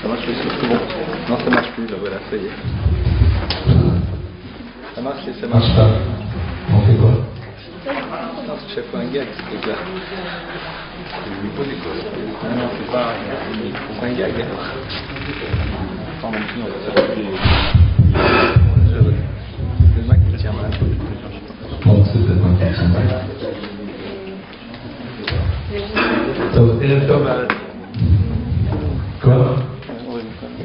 marche aussi. Bon. Non, ça marche plus, là, voilà, ça y est. Ça marche et ça marche pas. On fait quoi? Non, c'est chaque fois un gag, ce truc-là. C'est le micro d'école. Non, c'est pas c'est un gag. Attends, même si on va s'appeler. C'est le Mac qui tient mal. Bon, c'est peut-être un petit mal. Quoi?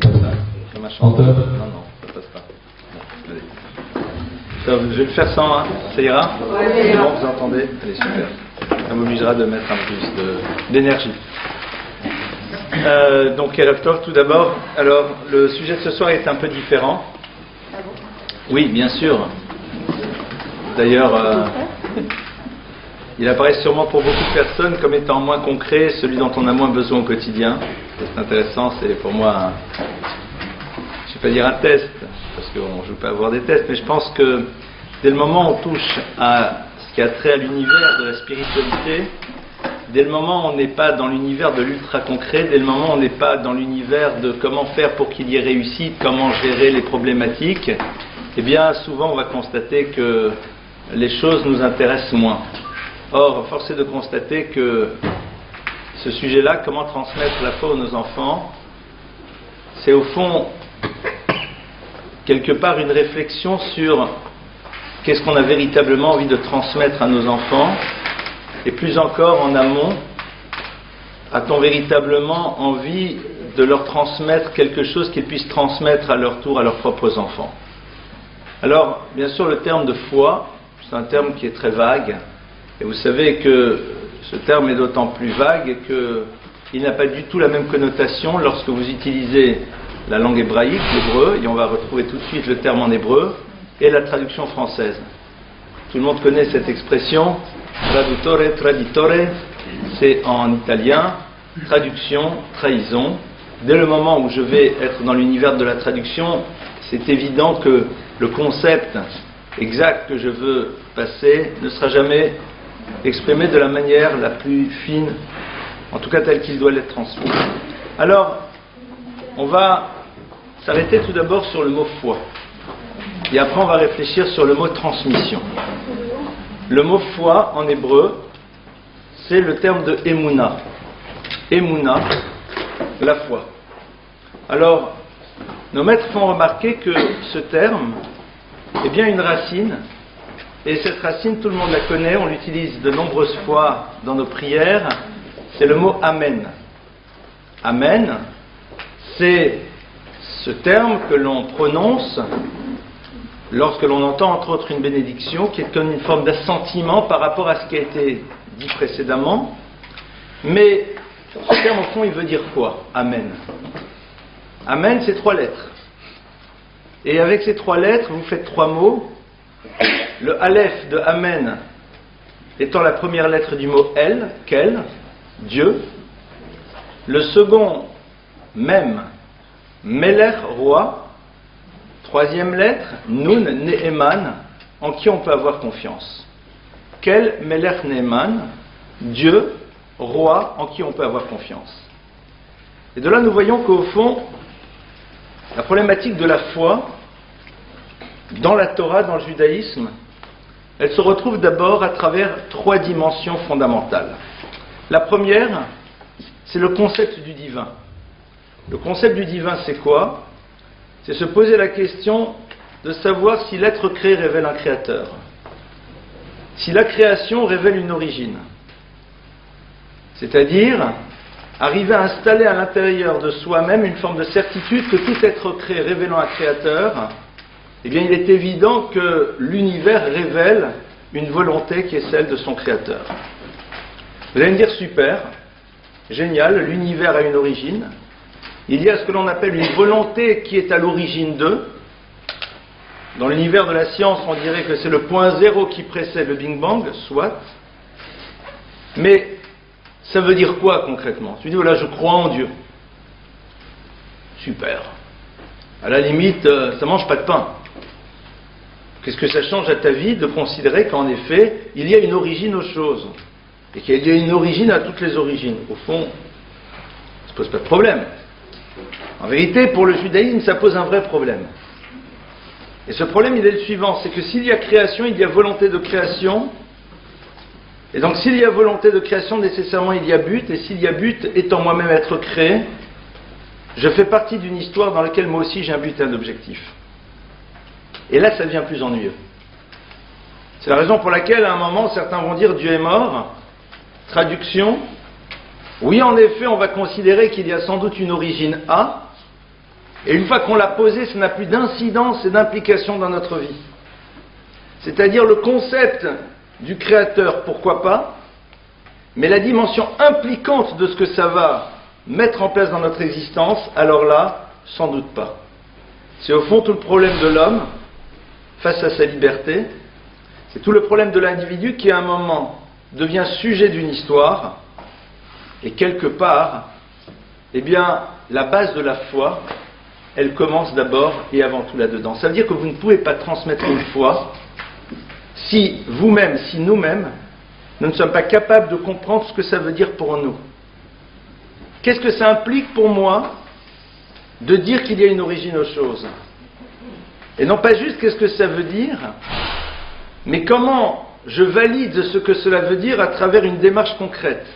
Comme ça. Ça marche. En top? Non, ça passe pas. Allez. Je vais le faire sans, hein. Ça ira? C'est bon, vous entendez? Allez, super. Ça m'obligera de mettre un peu plus d'énergie. Donc, Erev tout d'abord. Alors, le sujet de ce soir est un peu différent. Oui, bien sûr. D'ailleurs, il apparaît sûrement pour beaucoup de personnes comme étant moins concret, celui dont on a moins besoin au quotidien. C'est intéressant, c'est pour moi, je ne vais pas dire un test, parce qu'on ne joue pas à avoir des tests, mais je pense que dès le moment où on touche à ce qui a trait à l'univers de la spiritualité, dès le moment où on n'est pas dans l'univers de l'ultra concret, dès le moment où on n'est pas dans l'univers de comment faire pour qu'il y ait réussite, comment gérer les problématiques, eh bien souvent on va constater que les choses nous intéressent moins. Or, force est de constater que ce sujet-là, comment transmettre la foi à nos enfants, c'est au fond quelque part une réflexion sur qu'est-ce qu'on a véritablement envie de transmettre à nos enfants, et plus encore en amont, a-t-on véritablement envie de leur transmettre quelque chose qu'ils puissent transmettre à leur tour à leurs propres enfants. Alors, bien sûr, le terme de foi, c'est un terme qui est très vague, et vous savez que ce terme est d'autant plus vague qu'il n'a pas du tout la même connotation lorsque vous utilisez la langue hébraïque, l'hébreu, et on va retrouver tout de suite le terme en hébreu, et la traduction française. Tout le monde connaît cette expression, traduttore, traditore, c'est en italien, traduction, trahison. Dès le moment où je vais être dans l'univers de la traduction, c'est évident que le concept exact que je veux passer ne sera jamais exprimé de la manière la plus fine, en tout cas tel qu'il doit l'être transmis. Alors, on va s'arrêter tout d'abord sur le mot foi, et après on va réfléchir sur le mot transmission. Le mot foi en hébreu, c'est le terme de Emouna. Emouna, la foi. Alors, nos maîtres font remarquer que ce terme est bien une racine, et cette racine, tout le monde la connaît, on l'utilise de nombreuses fois dans nos prières, c'est le mot Amen. Amen, c'est ce terme que l'on prononce lorsque l'on entend entre autres une bénédiction, qui est comme une forme d'assentiment par rapport à ce qui a été dit précédemment. Mais ce terme, au fond, il veut dire quoi? Amen. Amen, c'est 3 lettres. Et avec ces 3 lettres, vous faites 3 mots. Le Aleph de Amen étant la première lettre du mot El, quel, Dieu. Le second, Mem, Melech, roi. 3e lettre, Nun, Ne'eman, en qui on peut avoir confiance. Quel, Melech, Ne'eman, Dieu, roi, en qui on peut avoir confiance. Et de là, nous voyons qu'au fond, la problématique de la foi, dans la Torah, dans le judaïsme, elle se retrouve d'abord à travers 3 dimensions fondamentales. La première, c'est le concept du divin. Le concept du divin, c'est quoi? C'est se poser la question de savoir si l'être créé révèle un créateur, si la création révèle une origine. C'est-à-dire arriver à installer à l'intérieur de soi-même une forme de certitude que tout être créé révélant un créateur, eh bien il est évident que l'univers révèle une volonté qui est celle de son créateur. Vous allez me dire super, génial, l'univers a une origine. Il y a ce que l'on appelle une volonté qui est à l'origine d'eux. Dans l'univers de la science, on dirait que c'est le point zéro qui précède le Big Bang, soit. Mais ça veut dire quoi concrètement? Tu dis, voilà, je crois en Dieu. Super. À la limite, ça mange pas de pain. Qu'est-ce que ça change à ta vie de considérer qu'en effet, il y a une origine aux choses? Et qu'il y a une origine à toutes les origines. Au fond, ça ne pose pas de problème. En vérité, pour le judaïsme, ça pose un vrai problème. Et ce problème, il est le suivant, c'est que s'il y a création, il y a volonté de création. Et donc s'il y a volonté de création, nécessairement il y a but. Et s'il y a but, étant moi-même être créé, je fais partie d'une histoire dans laquelle moi aussi j'ai un but et un objectif. Et là, ça devient plus ennuyeux. C'est la raison pour laquelle, à un moment, certains vont dire Dieu est mort. Traduction. Oui, en effet, on va considérer qu'il y a sans doute une origine A. Et une fois qu'on l'a posée, ça n'a plus d'incidence et d'implication dans notre vie. C'est-à-dire le concept du créateur, pourquoi pas, mais la dimension impliquante de ce que ça va mettre en place dans notre existence, alors là, sans doute pas. C'est au fond tout le problème de l'homme face à sa liberté. C'est tout le problème de l'individu qui, à un moment, devient sujet d'une histoire, et quelque part, eh bien, la base de la foi, elle commence d'abord et avant tout là-dedans. Ça veut dire que vous ne pouvez pas transmettre une foi si vous-même, si nous-mêmes, nous ne sommes pas capables de comprendre ce que ça veut dire pour nous. Qu'est-ce que ça implique pour moi de dire qu'il y a une origine aux choses? Et non pas juste qu'est-ce que ça veut dire, mais comment je valide ce que cela veut dire à travers une démarche concrète.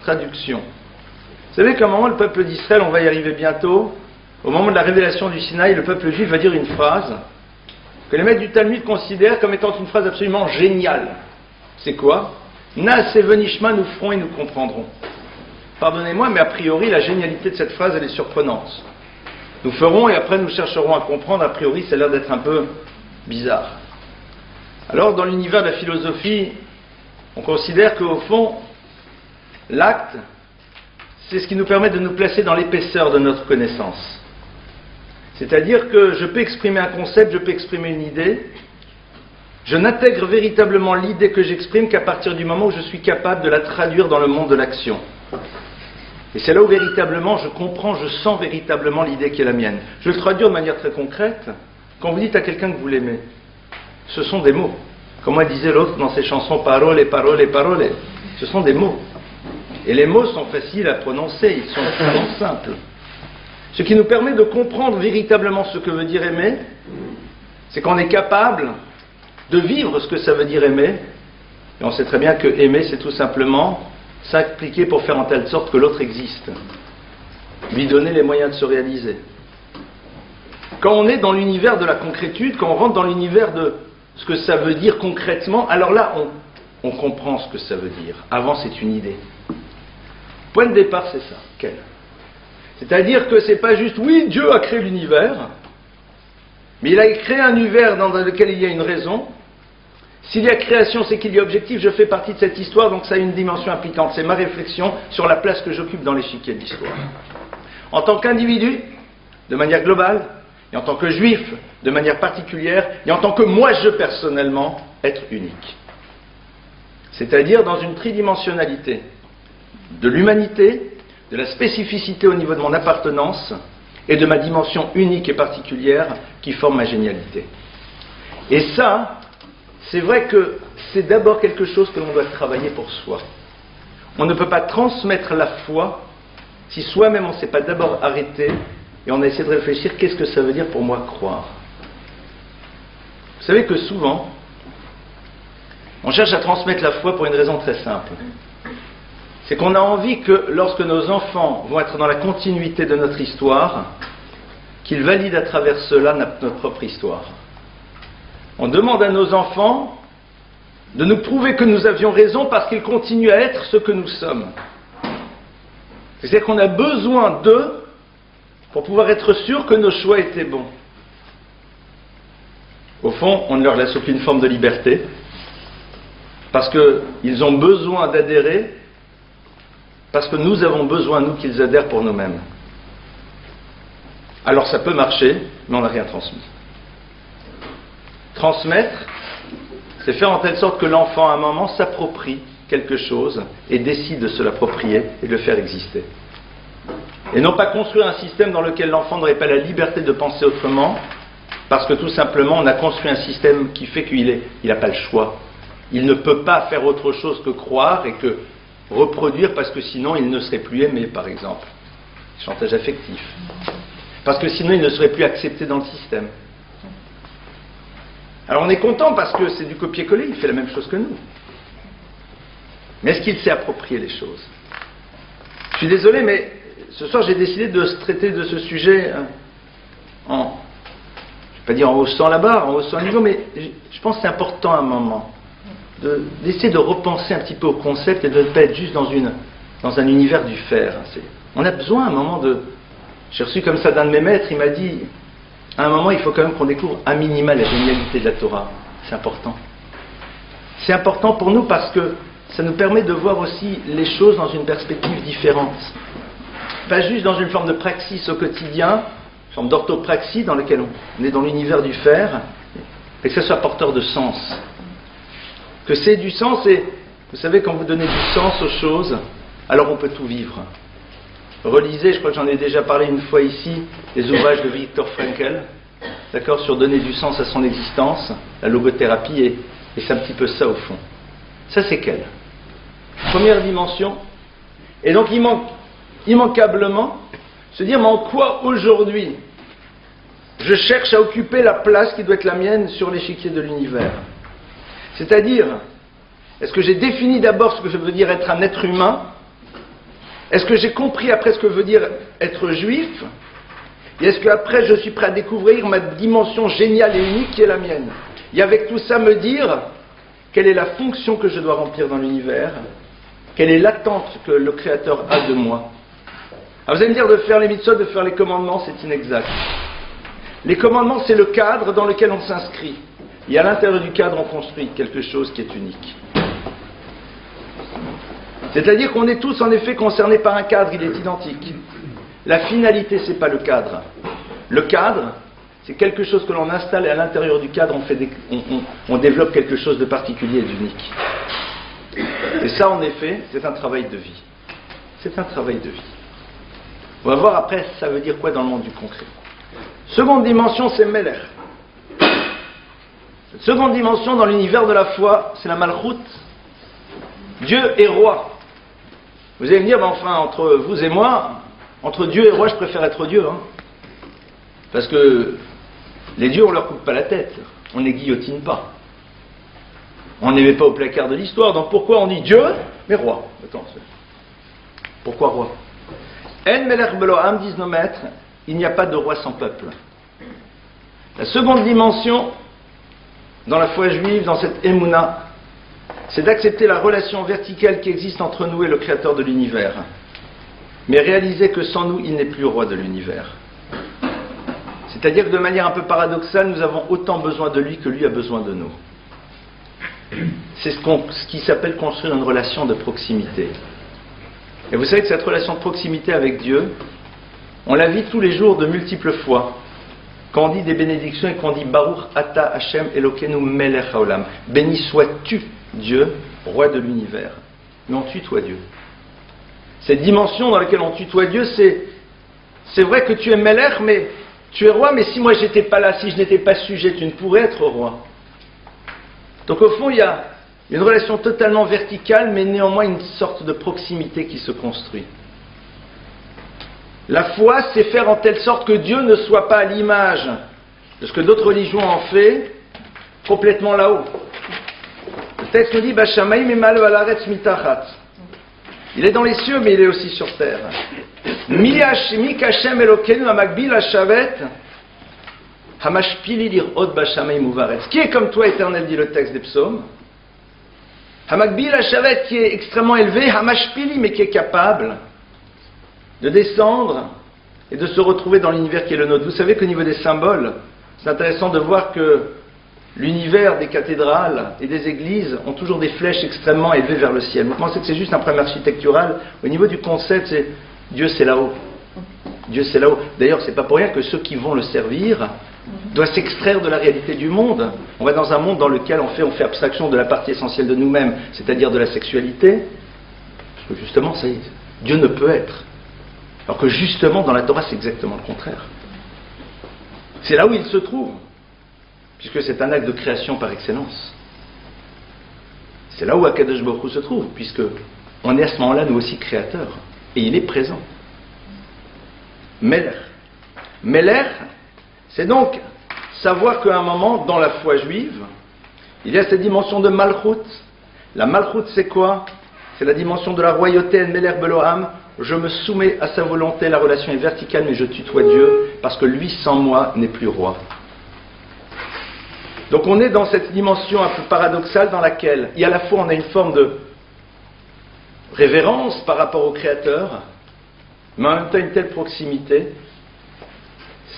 Traduction. Vous savez qu'à un moment, le peuple d'Israël, on va y arriver bientôt, au moment de la révélation du Sinaï, le peuple juif va dire une phrase que les maîtres du Talmud considèrent comme étant une phrase absolument géniale. C'est quoi? Nas et venishma, nous ferons et nous comprendrons. Pardonnez-moi, mais a priori, la génialité de cette phrase, elle est surprenante. Nous ferons et après nous chercherons à comprendre. A priori, ça a l'air d'être un peu bizarre. Alors, dans l'univers de la philosophie, on considère qu'au fond, l'acte, c'est ce qui nous permet de nous placer dans l'épaisseur de notre connaissance. C'est-à-dire que je peux exprimer un concept, je peux exprimer une idée. Je n'intègre véritablement l'idée que j'exprime qu'à partir du moment où je suis capable de la traduire dans le monde de l'action. Et c'est là où véritablement je comprends, je sens véritablement l'idée qui est la mienne. Je vais le traduire de manière très concrète. Quand vous dites à quelqu'un que vous l'aimez, ce sont des mots. Comme disait l'autre dans ses chansons, parole, parole, parole. Ce sont des mots. Et les mots sont faciles à prononcer, ils sont extrêmement simples. Ce qui nous permet de comprendre véritablement ce que veut dire aimer, c'est qu'on est capable de vivre ce que ça veut dire aimer. Et on sait très bien que aimer, c'est tout simplement s'impliquer pour faire en telle sorte que l'autre existe. Lui donner les moyens de se réaliser. Quand on est dans l'univers de la concrétude, quand on rentre dans l'univers de ce que ça veut dire concrètement, alors là, on comprend ce que ça veut dire. Avant, c'est une idée. Point de départ, c'est ça. Quel? C'est-à-dire que c'est pas juste, oui, Dieu a créé l'univers, mais il a créé un univers dans lequel il y a une raison. S'il y a création, c'est qu'il y a objectif, je fais partie de cette histoire, donc ça a une dimension impliquante. C'est ma réflexion sur la place que j'occupe dans l'échiquier de l'histoire. En tant qu'individu, de manière globale, et en tant que juif, de manière particulière, et en tant que moi, je personnellement, être unique. C'est-à-dire dans une tridimensionnalité de l'humanité, de la spécificité au niveau de mon appartenance et de ma dimension unique et particulière qui forme ma génialité. Et ça, c'est vrai que c'est d'abord quelque chose que l'on doit travailler pour soi. On ne peut pas transmettre la foi si soi-même on ne s'est pas d'abord arrêté et on a essayé de réfléchir qu'est-ce que ça veut dire pour moi croire. Vous savez que souvent, on cherche à transmettre la foi pour une raison très simple. C'est qu'on a envie que lorsque nos enfants vont être dans la continuité de notre histoire, qu'ils valident à travers cela notre propre histoire. On demande à nos enfants de nous prouver que nous avions raison parce qu'ils continuent à être ce que nous sommes. C'est-à-dire qu'on a besoin d'eux pour pouvoir être sûr que nos choix étaient bons. Au fond, on ne leur laisse aucune forme de liberté parce qu'ils ont besoin d'adhérer, parce que nous avons besoin, nous, qu'ils adhèrent pour nous-mêmes. Alors ça peut marcher, mais on n'a rien transmis. Transmettre, c'est faire en telle sorte que l'enfant, à un moment, s'approprie quelque chose et décide de se l'approprier et de le faire exister. Et non pas construire un système dans lequel l'enfant n'aurait pas la liberté de penser autrement, parce que tout simplement, on a construit un système qui fait qu'il n'a pas le choix. Il ne peut pas faire autre chose que croire et que reproduire, parce que sinon, il ne serait plus aimé, par exemple. Chantage affectif. Parce que sinon, il ne serait plus accepté dans le système. Alors on est content parce que c'est du copier-coller, il fait la même chose que nous. Mais est-ce qu'il s'est approprié les choses? Je suis désolé, mais ce soir j'ai décidé de traiter de ce sujet je ne vais pas dire en haussant la barre, en haussant le niveau, mais je pense que c'est important à un moment d'essayer de repenser un petit peu au concept et de ne pas être juste dans un univers du faire. On a besoin à un moment de... J'ai reçu comme ça d'un de mes maîtres, il m'a dit, à un moment il faut quand même qu'on découvre à minima la génialité de la Torah. C'est important. C'est important pour nous parce que ça nous permet de voir aussi les choses dans une perspective différente. Pas juste dans une forme de praxis au quotidien, une forme d'orthopraxie dans laquelle on est dans l'univers du faire, mais que ça soit porteur de sens. Que c'est du sens, et vous savez, quand vous donnez du sens aux choses, alors on peut tout vivre. Relisez, je crois que j'en ai déjà parlé une fois ici, les ouvrages de Viktor Frankl, d'accord, sur donner du sens à son existence, la logothérapie, et c'est un petit peu ça au fond. Ça c'est quelle première dimension. Et donc immanquablement, se dire, mais en quoi aujourd'hui je cherche à occuper la place qui doit être la mienne sur l'échiquier de l'univers. C'est-à-dire, est-ce que j'ai défini d'abord ce que veut dire être un être humain? Est-ce que j'ai compris après ce que veut dire être juif? Et est-ce qu'après je suis prêt à découvrir ma dimension géniale et unique qui est la mienne? Et avec tout ça me dire quelle est la fonction que je dois remplir dans l'univers, quelle est l'attente que le Créateur a de moi. Alors vous allez me dire, de faire les mitzvot, de faire les commandements, c'est inexact. Les commandements, c'est le cadre dans lequel on s'inscrit. Et à l'intérieur du cadre, on construit quelque chose qui est unique. C'est-à-dire qu'on est tous en effet concernés par un cadre, il est identique. La finalité, c'est pas le cadre. Le cadre, c'est quelque chose que l'on installe, et à l'intérieur du cadre, on développe quelque chose de particulier et d'unique. Et ça, en effet, c'est un travail de vie. C'est un travail de vie. On va voir après, ça veut dire quoi dans le monde du concret. Seconde dimension, c'est Melech. Cette seconde dimension dans l'univers de la foi, c'est la Malchut. Dieu est roi. Vous allez me dire, ben enfin, entre vous et moi, entre Dieu et roi, je préfère être Dieu. Hein. Parce que les dieux, on leur coupe pas la tête. On ne les guillotine pas. On ne les met pas au placard de l'histoire. Donc pourquoi on dit Dieu, mais roi? Attends, pourquoi roi? En Melech belo am, disent nos maîtres, il n'y a pas de roi sans peuple. La seconde dimension, dans la foi juive, dans cette Emouna, c'est d'accepter la relation verticale qui existe entre nous et le Créateur de l'univers. Mais réaliser que sans nous, il n'est plus roi de l'univers. C'est-à-dire que de manière un peu paradoxale, nous avons autant besoin de lui que lui a besoin de nous. C'est ce qui s'appelle construire une relation de proximité. Et vous savez que cette relation de proximité avec Dieu, on la vit tous les jours de multiples fois. Quand on dit des bénédictions et qu'on dit Baruch Ata Hashem Elokeinu Melech Haolam, béni sois-tu Dieu, roi de l'univers. Mais on tutoie Dieu. Cette dimension dans laquelle on tutoie Dieu, c'est vrai que tu es Melech, mais tu es roi, mais si moi j'étais pas là, si je n'étais pas sujet, tu ne pourrais être roi. Donc au fond, il y a une relation totalement verticale, mais néanmoins une sorte de proximité qui se construit. La foi, c'est faire en telle sorte que Dieu ne soit pas à l'image de ce que d'autres religions ont fait, complètement là-haut. Le texte nous dit, Bashamaim emalu alaretz mitachat. Il est dans les cieux, mais il est aussi sur terre. Mi kashem elokenu hamakbil hashavet hamashpili lirot bashamaim uvaretz. Qui est comme toi, Éternel, dit le texte des psaumes. Hamakbil hashavet, qui est extrêmement élevé, hamashpili, mais qui est capable de descendre et de se retrouver dans l'univers qui est le nôtre. Vous savez qu'au niveau des symboles, c'est intéressant de voir que l'univers des cathédrales et des églises ont toujours des flèches extrêmement élevées vers le ciel. Vous pensez que c'est juste un problème architectural? Au niveau du concept, c'est Dieu c'est là-haut. Dieu c'est là-haut. D'ailleurs, c'est pas pour rien que ceux qui vont le servir doivent s'extraire de la réalité du monde. On va dans un monde dans lequel on fait abstraction de la partie essentielle de nous-mêmes, c'est-à-dire de la sexualité. Parce que justement, Dieu ne peut être. Alors que justement, dans la Torah, c'est exactement le contraire. C'est là où il se trouve, puisque c'est un acte de création par excellence. C'est là où Akadosh Baruch Hu se trouve, puisque on est à ce moment-là, nous aussi, créateurs. Et il est présent. Melech. Meler, c'est donc savoir qu'à un moment, dans la foi juive, il y a cette dimension de Malchut. La Malchut, c'est quoi? C'est la dimension de la royauté, Meler Beloham. Je me soumets à sa volonté, la relation est verticale, mais je tutoie Dieu, parce que lui, sans moi, n'est plus roi. Donc on est dans cette dimension un peu paradoxale dans laquelle, il y a à la fois, on a une forme de révérence par rapport au Créateur, mais en même temps une telle proximité,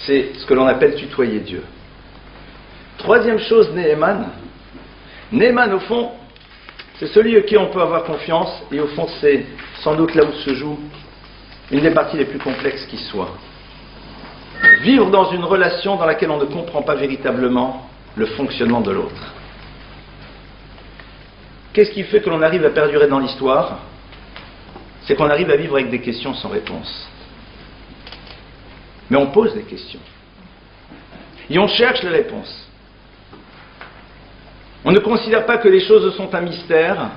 c'est ce que l'on appelle tutoyer Dieu. Troisième chose, Néhéman. Néhéman, au fond, c'est celui auquel on peut avoir confiance, et au fond, c'est sans doute là où se joue une des parties les plus complexes qui soit. Vivre dans une relation dans laquelle on ne comprend pas véritablement le fonctionnement de l'autre. Qu'est-ce qui fait que l'on arrive à perdurer dans l'histoire? C'est qu'on arrive à vivre avec des questions sans réponse. Mais on pose des questions. Et on cherche les réponses. On ne considère pas que les choses sont un mystère.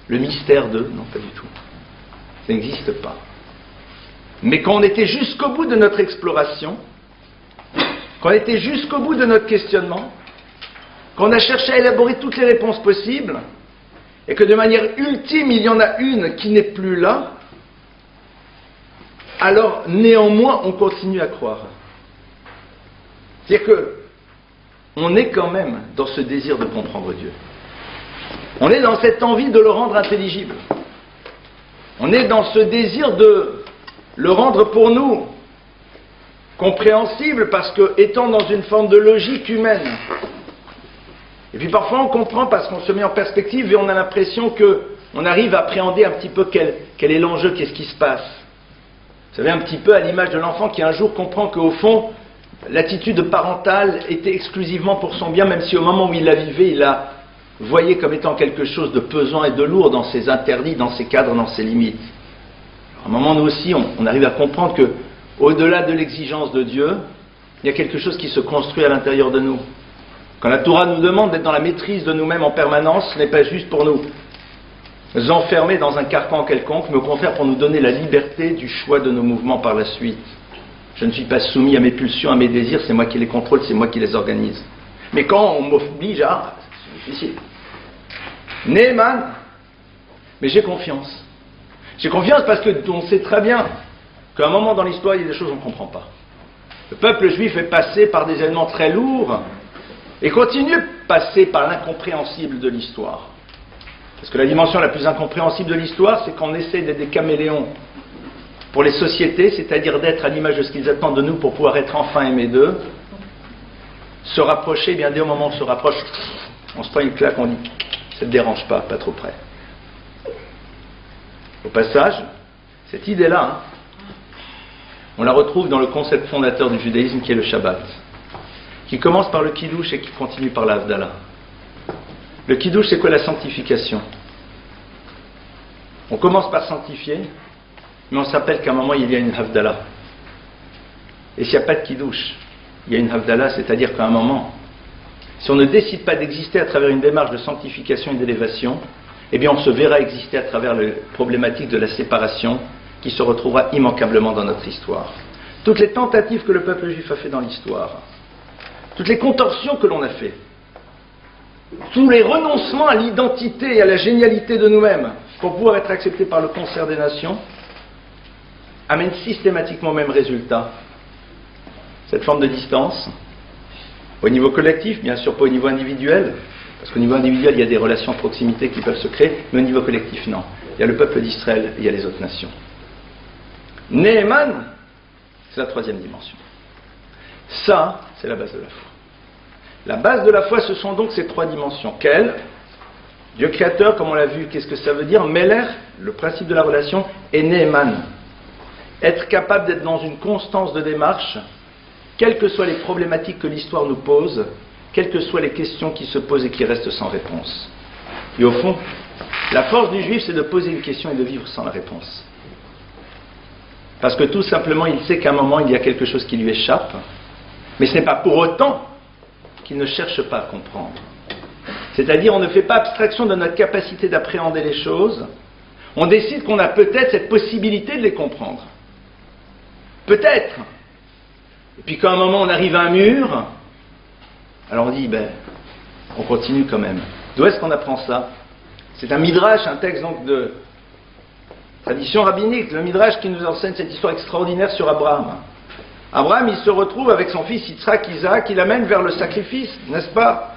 Le mystère de... Non, pas du tout. Ça n'existe pas. Mais quand on était jusqu'au bout de notre exploration, quand on était jusqu'au bout de notre questionnement, quand on a cherché à élaborer toutes les réponses possibles, et que de manière ultime, il y en a une qui n'est plus là, alors néanmoins, on continue à croire. C'est-à-dire que on est quand même dans ce désir de comprendre Dieu. On est dans cette envie de le rendre intelligible. On est dans ce désir de le rendre pour nous compréhensible, parce que étant dans une forme de logique humaine. Et puis parfois on comprend parce qu'on se met en perspective et on a l'impression qu'on arrive à appréhender un petit peu quel est l'enjeu, qu'est-ce qui se passe. Vous savez, un petit peu à l'image de l'enfant qui un jour comprend qu'au fond, l'attitude parentale était exclusivement pour son bien, même si au moment où il la vivait, il la voyait comme étant quelque chose de pesant et de lourd dans ses interdits, dans ses cadres, dans ses limites. Alors, à un moment, nous aussi, on arrive à comprendre que, au-delà de l'exigence de Dieu, il y a quelque chose qui se construit à l'intérieur de nous. Quand la Torah nous demande d'être dans la maîtrise de nous-mêmes en permanence, ce n'est pas juste pour nous enfermer dans un carcan quelconque, mais au contraire pour nous donner la liberté du choix de nos mouvements par la suite. Je ne suis pas soumis à mes pulsions, à mes désirs, c'est moi qui les contrôle, c'est moi qui les organise. Mais quand on m'oblige à... c'est difficile. Néhéman, mais j'ai confiance. J'ai confiance parce qu'on sait très bien qu'à un moment dans l'histoire, il y a des choses qu'on ne comprend pas. Le peuple juif est passé par des événements très lourds et continue de passer par l'incompréhensible de l'histoire. Parce que la dimension la plus incompréhensible de l'histoire, c'est qu'on essaie d'être des caméléons pour les sociétés, c'est-à-dire d'être à l'image de ce qu'ils attendent de nous pour pouvoir être enfin aimés d'eux. Se rapprocher, eh bien dès au moment où on se rapproche, on se prend une claque, on dit « ça ne te dérange pas, pas trop près ». Au passage, cette idée-là, on la retrouve dans le concept fondateur du judaïsme qui est le Shabbat, qui commence par le Kiddush et qui continue par la Havdalah. Le Kiddush, c'est quoi? La sanctification. On commence par sanctifier, mais on s'appelle qu'à un moment il y a une Havdalah. Et s'il n'y a pas de Kiddush, il y a une Havdalah, c'est-à-dire qu'à un moment, si on ne décide pas d'exister à travers une démarche de sanctification et d'élévation, eh bien on se verra exister à travers la problématique de la séparation qui se retrouvera immanquablement dans notre histoire. Toutes les tentatives que le peuple juif a fait dans l'histoire, toutes les contorsions que l'on a fait, tous les renoncements à l'identité et à la génialité de nous-mêmes pour pouvoir être acceptés par le concert des nations, amènent systématiquement au même résultat. Cette forme de distance, au niveau collectif, bien sûr pas au niveau individuel, parce qu'au niveau individuel il y a des relations de proximité qui peuvent se créer, mais au niveau collectif non. Il y a le peuple d'Israël, il y a les autres nations. Néhéman, c'est la troisième dimension. Ça, c'est la base de la foi. La base de la foi, ce sont donc ces trois dimensions. Quelles? Dieu créateur, comme on l'a vu, qu'est-ce que ça veut dire? Meler, le principe de la relation, et Néhéman. Être capable d'être dans une constance de démarche, quelles que soient les problématiques que l'histoire nous pose, quelles que soient les questions qui se posent et qui restent sans réponse. Et au fond, la force du juif, c'est de poser une question et de vivre sans la réponse. Parce que tout simplement, il sait qu'à un moment, il y a quelque chose qui lui échappe, mais ce n'est pas pour autant qu'il ne cherche pas à comprendre. C'est-à-dire, on ne fait pas abstraction de notre capacité d'appréhender les choses, on décide qu'on a peut-être cette possibilité de les comprendre. Peut-être. Et puis quand à un moment on arrive à un mur, alors on dit, ben, on continue quand même. D'où est-ce qu'on apprend ça? C'est un midrash, un texte donc de tradition rabbinique, le midrash qui nous enseigne cette histoire extraordinaire sur Abraham. Abraham, il se retrouve avec son fils Yitzhak, Isaac, il l'amène vers le sacrifice, n'est-ce pas?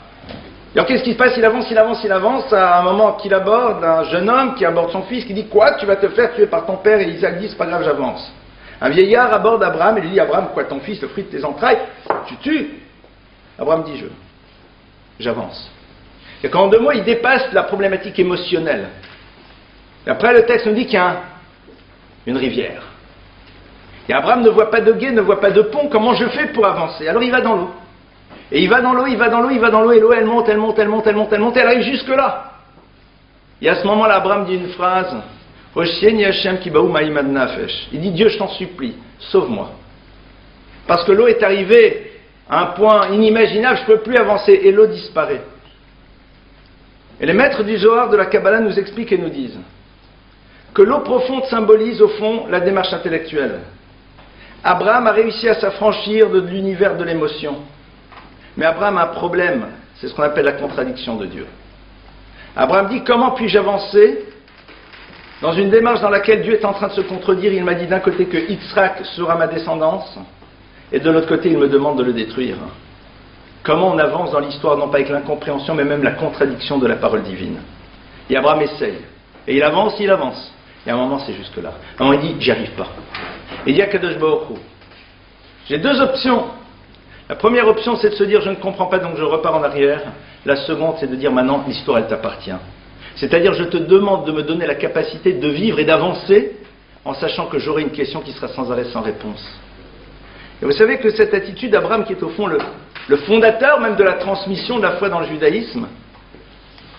Alors qu'est-ce qui se passe? Il avance, à un moment qu'il aborde, un jeune homme qui aborde son fils, qui dit, quoi, tu vas te faire tuer par ton père? Et Isaac dit, c'est pas grave, j'avance. Un vieillard aborde Abraham et lui dit, Abraham, quoi, ton fils, le fruit de tes entrailles, tu tues? Abraham dit, j'avance. Et qu'en 2 mots, il dépasse la problématique émotionnelle. Et après, le texte nous dit qu'il y a une rivière. Et Abraham ne voit pas de gué, ne voit pas de pont, comment je fais pour avancer? Alors il va dans l'eau. Et il va dans l'eau, et l'eau, elle monte, elle arrive jusque là. Et à ce moment-là, Abraham dit une phrase, il dit, Dieu, je t'en supplie, sauve-moi. Parce que l'eau est arrivée à un point inimaginable, je ne peux plus avancer, et l'eau disparaît. Et les maîtres du Zohar de la Kabbalah nous expliquent et nous disent que l'eau profonde symbolise au fond la démarche intellectuelle. Abraham a réussi à s'affranchir de l'univers de l'émotion. Mais Abraham a un problème, c'est ce qu'on appelle la contradiction de Dieu. Abraham dit, comment puis-je avancer dans une démarche dans laquelle Dieu est en train de se contredire? Il m'a dit d'un côté que Yitzhak sera ma descendance, et de l'autre côté il me demande de le détruire. Comment on avance dans l'histoire, non pas avec l'incompréhension, mais même la contradiction de la parole divine? Et Abraham essaye. Et il avance. Et à un moment, c'est jusque là. À un moment, il dit, j'y arrive pas. Et il dit à Kadosh Baruch Hu, j'ai 2 options. La première option, c'est de se dire, je ne comprends pas, donc je repars en arrière. La seconde, c'est de dire, maintenant, l'histoire, elle t'appartient. C'est-à-dire, je te demande de me donner la capacité de vivre et d'avancer en sachant que j'aurai une question qui sera sans arrêt, sans réponse. Et vous savez que cette attitude d'Abraham, qui est au fond le fondateur même de la transmission de la foi dans le judaïsme,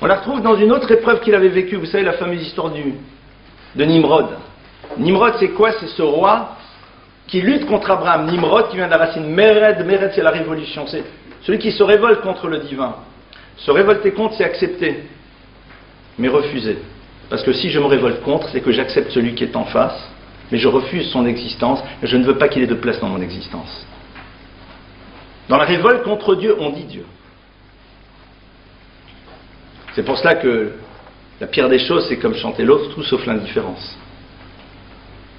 on la retrouve dans une autre épreuve qu'il avait vécue. Vous savez, la fameuse histoire de Nimrod. Nimrod, c'est quoi? C'est ce roi qui lutte contre Abraham. Nimrod, qui vient de la racine Mered. Mered, c'est la révolution. C'est celui qui se révolte contre le divin. Se révolter contre, c'est accepter, mais refuser. Parce que si je me révolte contre, c'est que j'accepte celui qui est en face, mais je refuse son existence, et je ne veux pas qu'il ait de place dans mon existence. Dans la révolte contre Dieu, on dit Dieu. C'est pour cela que la pire des choses, c'est comme chantait l'autre, tout sauf l'indifférence.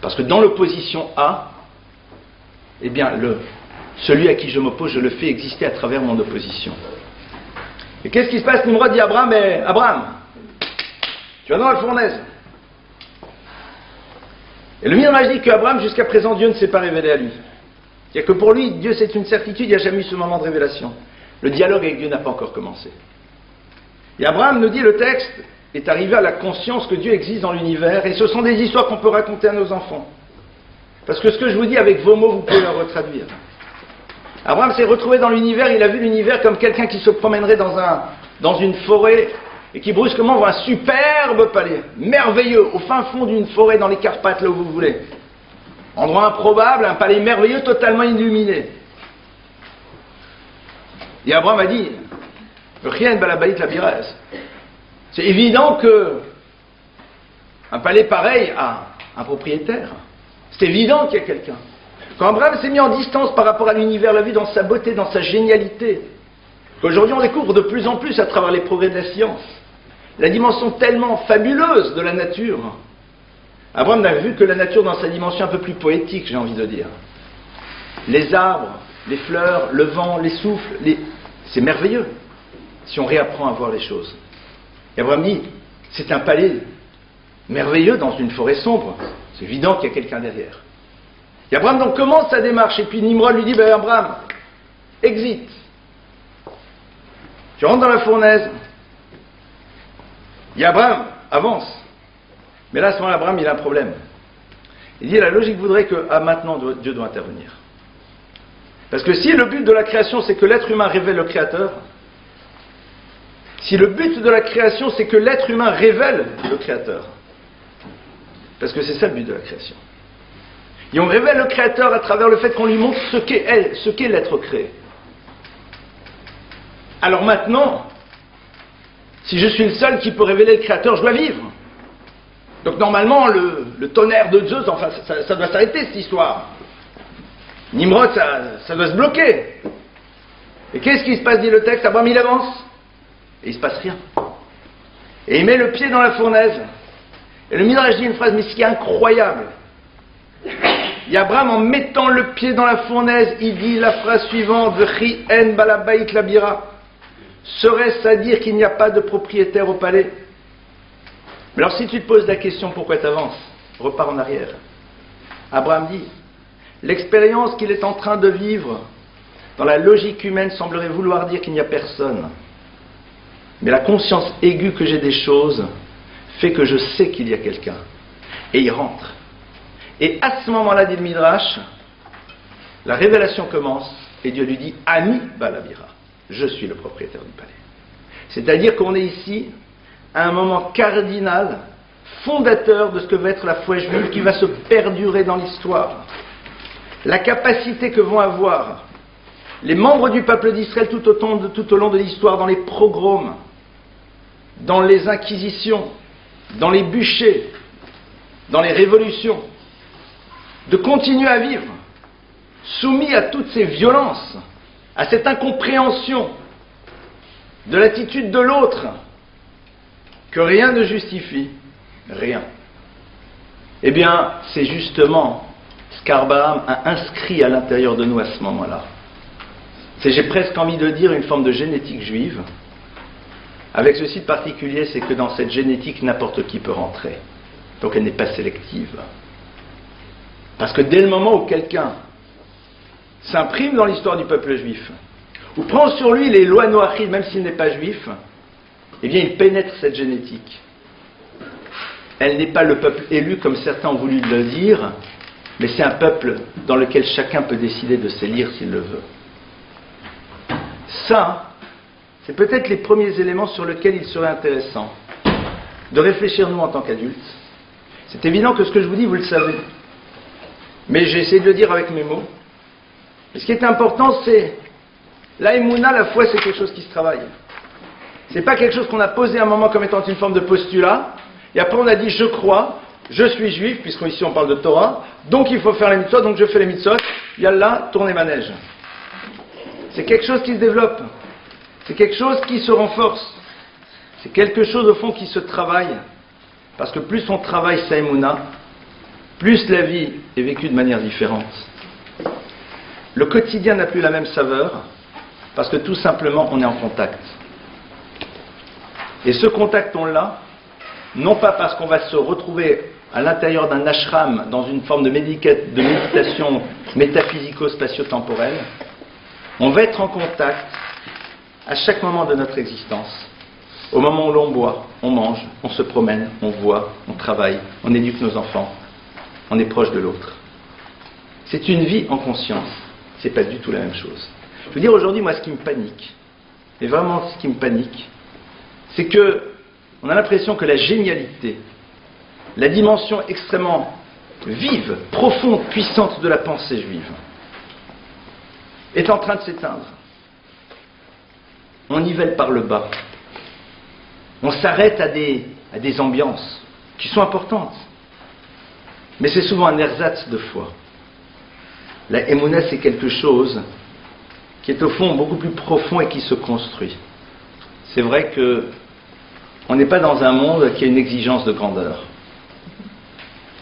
Parce que dans l'opposition à, eh bien, celui à qui je m'oppose, je le fais exister à travers mon opposition. Et qu'est-ce qui se passe? Nimrod dit à Abraham, mais Abraham, tu vas dans la fournaise. Et le Midrash dit qu'Abraham, jusqu'à présent, Dieu ne s'est pas révélé à lui. C'est-à-dire que pour lui, Dieu c'est une certitude, il n'y a jamais eu ce moment de révélation. Le dialogue avec Dieu n'a pas encore commencé. Et Abraham nous dit, le texte est arrivé à la conscience que Dieu existe dans l'univers, et ce sont des histoires qu'on peut raconter à nos enfants. Parce que ce que je vous dis avec vos mots, vous pouvez le retraduire. Abraham s'est retrouvé dans l'univers, il a vu l'univers comme quelqu'un qui se promènerait dans une forêt, et qui brusquement voit un superbe palais, merveilleux, au fin fond d'une forêt dans les Carpates, là où vous voulez. Endroit improbable, un palais merveilleux, totalement illuminé. Et Abraham a dit, rien de balabaït la biresse. C'est évident que un palais pareil a un propriétaire. C'est évident qu'il y a quelqu'un. Quand Abraham s'est mis en distance par rapport à l'univers, l'a vu dans sa beauté, dans sa génialité, qu'aujourd'hui on découvre de plus en plus à travers les progrès de la science, la dimension tellement fabuleuse de la nature. Abraham n'a vu que la nature dans sa dimension un peu plus poétique, j'ai envie de dire. Les arbres, les fleurs, le vent, les souffles, c'est merveilleux si on réapprend à voir les choses. Et Abraham dit, c'est un palais merveilleux dans une forêt sombre. C'est évident qu'il y a quelqu'un derrière. Et Abraham donc commence sa démarche, et puis Nimrod lui dit, ben Abraham, exit. Tu rentres dans la fournaise. Et Abraham avance. Mais là, à ce moment-là, Abraham, il a un problème. Il dit, la logique voudrait que, maintenant, Dieu doit intervenir. Parce que si le but de la création, c'est que l'être humain révèle le Créateur, si le but de la création, c'est que l'être humain révèle le Créateur, parce que c'est ça le but de la création. Et on révèle le Créateur à travers le fait qu'on lui montre ce qu'est l'être créé. Alors maintenant, si je suis le seul qui peut révéler le Créateur, je dois vivre. Donc normalement, le tonnerre de Zeus, enfin, ça doit s'arrêter cette histoire. Nimrod, ça doit se bloquer. Et qu'est-ce qui se passe, dit le texte? Abraham, il avance. Et il ne se passe rien. Et il met le pied dans la fournaise. Et le Midrash dit une phrase, mais ce qui est incroyable. Il y a Abraham, en mettant le pied dans la fournaise, il dit la phrase suivante, V'chi en balabait labira. Serait-ce à dire qu'il n'y a pas de propriétaire au palais? Mais alors si tu te poses la question, pourquoi tu avances? Repars en arrière. Abraham dit, l'expérience qu'il est en train de vivre dans la logique humaine semblerait vouloir dire qu'il n'y a personne. Mais la conscience aiguë que j'ai des choses fait que je sais qu'il y a quelqu'un. Et il rentre. Et à ce moment-là, dit le Midrash, la révélation commence et Dieu lui dit « Ani balabira ». Je suis le propriétaire du palais. C'est-à-dire qu'on est ici à un moment cardinal, fondateur de ce que va être la foi juive qui va se perdurer dans l'histoire. La capacité que vont avoir les membres du peuple d'Israël tout au long de l'histoire, dans les pogroms, dans les inquisitions, dans les bûchers, dans les révolutions, de continuer à vivre, soumis à toutes ces violences, à cette incompréhension de l'attitude de l'autre, que rien ne justifie, rien. Eh bien, c'est justement ce qu'Abraham a inscrit à l'intérieur de nous à ce moment-là. C'est, j'ai presque envie de dire, une forme de génétique juive, avec ceci de particulier, c'est que dans cette génétique, n'importe qui peut rentrer. Donc elle n'est pas sélective. Parce que dès le moment où quelqu'un s'imprime dans l'histoire du peuple juif, ou prend sur lui les lois noachides, même s'il n'est pas juif, eh bien il pénètre cette génétique. Elle n'est pas le peuple élu comme certains ont voulu le dire, mais c'est un peuple dans lequel chacun peut décider de s'élire s'il le veut. Ça, c'est peut-être les premiers éléments sur lesquels il serait intéressant de réfléchir nous en tant qu'adultes. C'est évident que ce que je vous dis, vous le savez. Mais j'ai essayé de le dire avec mes mots. Et ce qui est important, c'est la émouna, la foi, c'est quelque chose qui se travaille. C'est pas quelque chose qu'on a posé à un moment comme étant une forme de postulat, et après on a dit je crois, je suis juif, puisqu'ici on parle de Torah, donc il faut faire les mitzvot, donc je fais les mitzvot, yallah, tournez manège. C'est quelque chose qui se développe, c'est quelque chose qui se renforce, c'est quelque chose au fond qui se travaille, parce que plus on travaille sa émouna, plus la vie est vécue de manière différente. Le quotidien n'a plus la même saveur, parce que tout simplement on est en contact. Et ce contact on l'a, non pas parce qu'on va se retrouver à l'intérieur d'un ashram, dans une forme de méditation métaphysico-spatio-temporelle, on va être en contact à chaque moment de notre existence. Au moment où l'on boit, on mange, on se promène, on voit, on travaille, on éduque nos enfants, on est proche de l'autre. C'est une vie en conscience, c'est pas du tout la même chose. Je veux dire aujourd'hui, moi, ce qui me panique, et vraiment ce qui me panique, c'est que on a l'impression que la génialité, la dimension extrêmement vive, profonde, puissante de la pensée juive est en train de s'éteindre. On nivelle par le bas. On s'arrête à des ambiances qui sont importantes. Mais c'est souvent un ersatz de foi. La émouna, c'est quelque chose qui est au fond beaucoup plus profond et qui se construit. C'est vrai que on n'est pas dans un monde qui a une exigence de grandeur.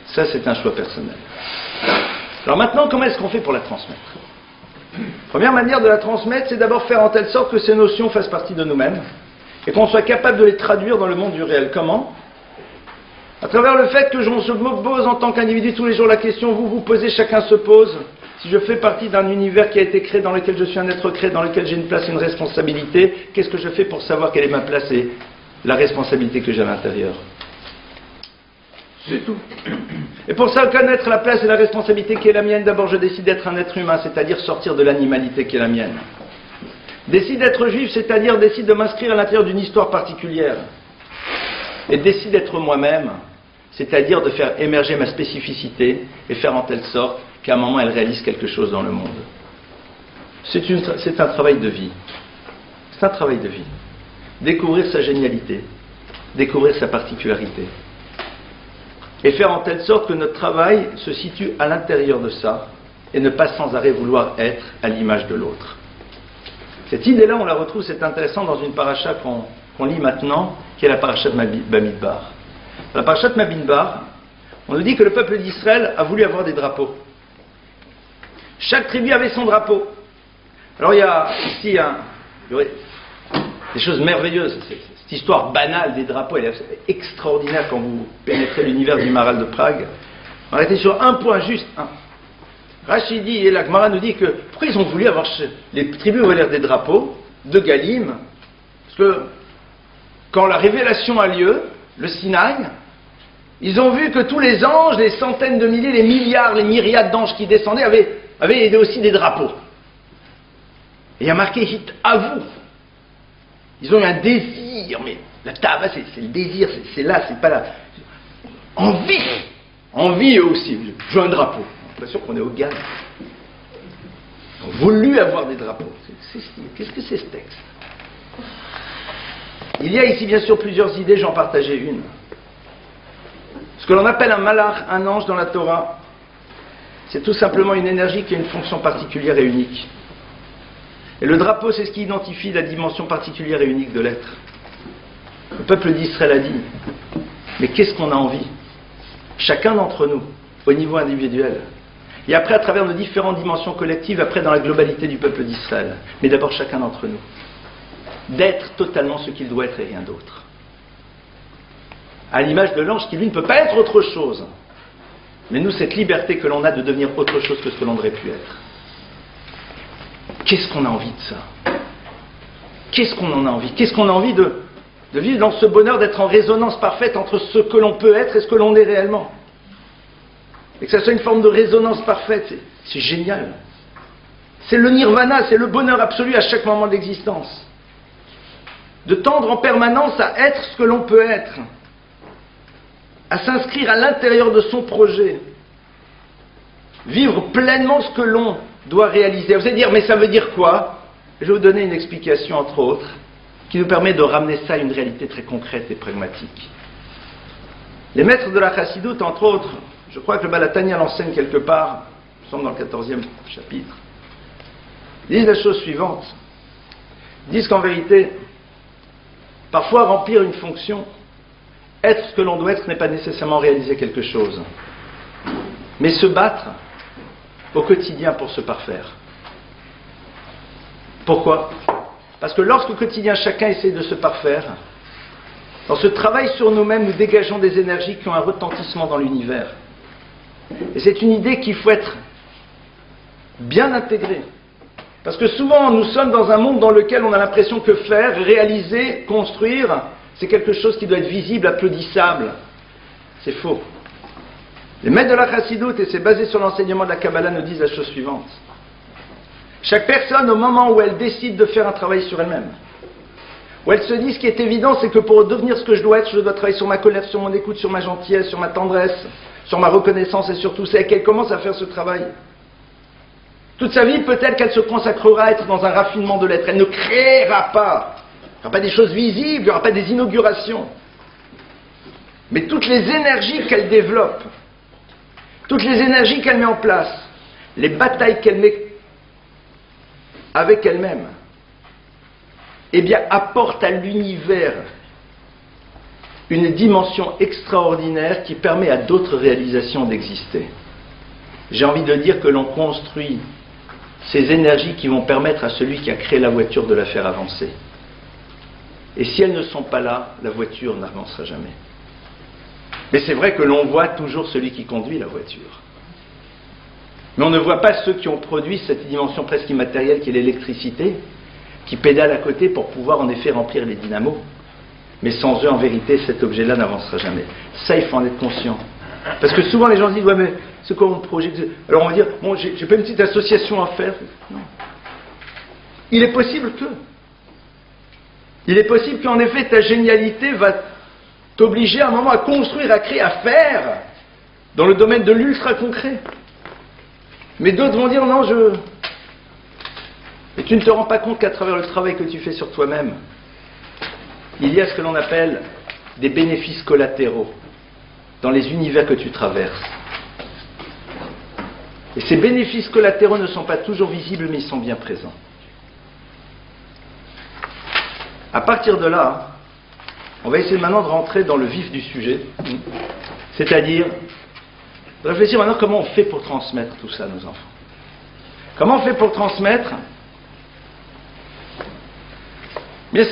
Ça, c'est un choix personnel. Alors maintenant, comment est-ce qu'on fait pour la transmettre? Première manière de la transmettre, c'est d'abord faire en telle sorte que ces notions fassent partie de nous-mêmes et qu'on soit capable de les traduire dans le monde du réel. Comment? À travers le fait que on se pose en tant qu'individu tous les jours la question, vous posez, chacun se pose. Si je fais partie d'un univers qui a été créé, dans lequel je suis un être créé, dans lequel j'ai une place et une responsabilité, qu'est-ce que je fais pour savoir quelle est ma place et la responsabilité que j'ai à l'intérieur? C'est tout. Et pour ça, connaître la place et la responsabilité qui est la mienne, d'abord je décide d'être un être humain, c'est-à-dire sortir de l'animalité qui est la mienne. Décide d'être juif, c'est-à-dire décide de m'inscrire à l'intérieur d'une histoire particulière. Et décide d'être moi-même, c'est-à-dire de faire émerger ma spécificité et faire en telle sorte qu'à un moment elle réalise quelque chose dans le monde. C'est un travail de vie. C'est un travail de vie. Découvrir sa génialité, découvrir sa particularité. Et faire en telle sorte que notre travail se situe à l'intérieur de ça, et ne pas sans arrêt vouloir être à l'image de l'autre. Cette idée-là, on la retrouve, c'est intéressant, dans une paracha qu'on lit maintenant, qui est la paracha de Bamidbar. Dans la paracha de Bamidbar, on nous dit que le peuple d'Israël a voulu avoir des drapeaux. Chaque tribu avait son drapeau. Alors il y a ici des choses merveilleuses. Cette histoire banale des drapeaux, elle est extraordinaire quand vous pénétrez l'univers du Maharal de Prague. On va arrêter sur un point juste. Rachid dit, et la Gemara nous dit que pourquoi ils ont voulu avoir, les tribus avaient l'air des drapeaux de Galim, parce que quand la révélation a lieu, le Sinaï, ils ont vu que tous les anges, les centaines de milliers, les milliards, les myriades d'anges qui descendaient avaient aussi des drapeaux. Et il y a marqué Hit à vous. Ils ont eu un désir, mais la tava, c'est le désir, c'est là, c'est pas là. Envie eux aussi. Je veux un drapeau. J'ai l'impression qu'on est au Ghana. Ils ont voulu avoir des drapeaux. Qu'est-ce que c'est ce texte? Il y a ici bien sûr plusieurs idées, j'en partageais une. Ce que l'on appelle un malach, un ange dans la Torah, c'est tout simplement une énergie qui a une fonction particulière et unique. Et le drapeau, c'est ce qui identifie la dimension particulière et unique de l'être. Le peuple d'Israël a dit, mais qu'est-ce qu'on a envie? Chacun d'entre nous, au niveau individuel, et après à travers nos différentes dimensions collectives, après dans la globalité du peuple d'Israël, mais d'abord chacun d'entre nous, d'être totalement ce qu'il doit être et rien d'autre. À l'image de l'ange qui lui ne peut pas être autre chose. Mais nous, cette liberté que l'on a de devenir autre chose que ce que l'on aurait pu être. Qu'est-ce qu'on a envie de ça? Qu'est-ce qu'on en a envie? Qu'est-ce qu'on a envie de vivre dans ce bonheur d'être en résonance parfaite entre ce que l'on peut être et ce que l'on est réellement? Et que ça soit une forme de résonance parfaite, c'est génial. C'est le nirvana, c'est le bonheur absolu à chaque moment de l'existence. De tendre en permanence à être ce que l'on peut être. À s'inscrire à l'intérieur de son projet, vivre pleinement ce que l'on doit réaliser. Vous allez dire, mais ça veut dire quoi? Je vais vous donner une explication, entre autres, qui nous permet de ramener ça à une réalité très concrète et pragmatique. Les maîtres de la Chassidoute, entre autres, je crois que le Baal HaTanya l'enseigne quelque part, nous sommes dans le 14e chapitre, disent la chose suivante. Ils disent qu'en vérité, parfois remplir une fonction, être ce que l'on doit être n'est pas nécessairement réaliser quelque chose, mais se battre au quotidien pour se parfaire. Pourquoi? Parce que lorsqu'au quotidien chacun essaie de se parfaire, dans ce travail sur nous-mêmes, nous dégageons des énergies qui ont un retentissement dans l'univers. Et c'est une idée qu'il faut être bien intégrée. Parce que souvent nous sommes dans un monde dans lequel on a l'impression que faire, réaliser, construire, c'est quelque chose qui doit être visible, applaudissable. C'est faux. Les maîtres de la Chassidoute, et c'est basé sur l'enseignement de la Kabbalah, nous disent la chose suivante. Chaque personne, au moment où elle décide de faire un travail sur elle-même, où elle se dit ce qui est évident, c'est que pour devenir ce que je dois être, je dois travailler sur ma colère, sur mon écoute, sur ma gentillesse, sur ma tendresse, sur ma reconnaissance et sur tout ça, et qu'elle commence à faire ce travail. Toute sa vie, peut-être qu'elle se consacrera à être dans un raffinement de l'être. Elle ne créera pas. Il n'y aura pas des choses visibles, il n'y aura pas des inaugurations. Mais toutes les énergies qu'elle développe, toutes les énergies qu'elle met en place, les batailles qu'elle met avec elle-même, eh bien, apportent à l'univers une dimension extraordinaire qui permet à d'autres réalisations d'exister. J'ai envie de dire que l'on construit ces énergies qui vont permettre à celui qui a créé la voiture de la faire avancer. Et si elles ne sont pas là, la voiture n'avancera jamais. Mais c'est vrai que l'on voit toujours celui qui conduit la voiture. Mais on ne voit pas ceux qui ont produit cette dimension presque immatérielle qui est l'électricité, qui pédalent à côté pour pouvoir en effet remplir les dynamos. Mais sans eux, en vérité, cet objet-là n'avancera jamais. Ça, il faut en être conscient. Parce que souvent les gens disent, ouais mais c'est quoi mon projet? Alors on va dire, bon j'ai pas une petite association à faire. Non. Il est possible qu'en effet ta génialité va t'obliger à un moment à construire, à créer, à faire dans le domaine de l'ultra concret. Mais d'autres vont dire, non et tu ne te rends pas compte qu'à travers le travail que tu fais sur toi-même, il y a ce que l'on appelle des bénéfices collatéraux dans les univers que tu traverses. Et ces bénéfices collatéraux ne sont pas toujours visibles, mais ils sont bien présents. À partir de là, on va essayer maintenant de rentrer dans le vif du sujet, c'est-à-dire de réfléchir maintenant comment on fait pour transmettre tout ça à nos enfants. Comment on fait pour transmettre? Bien,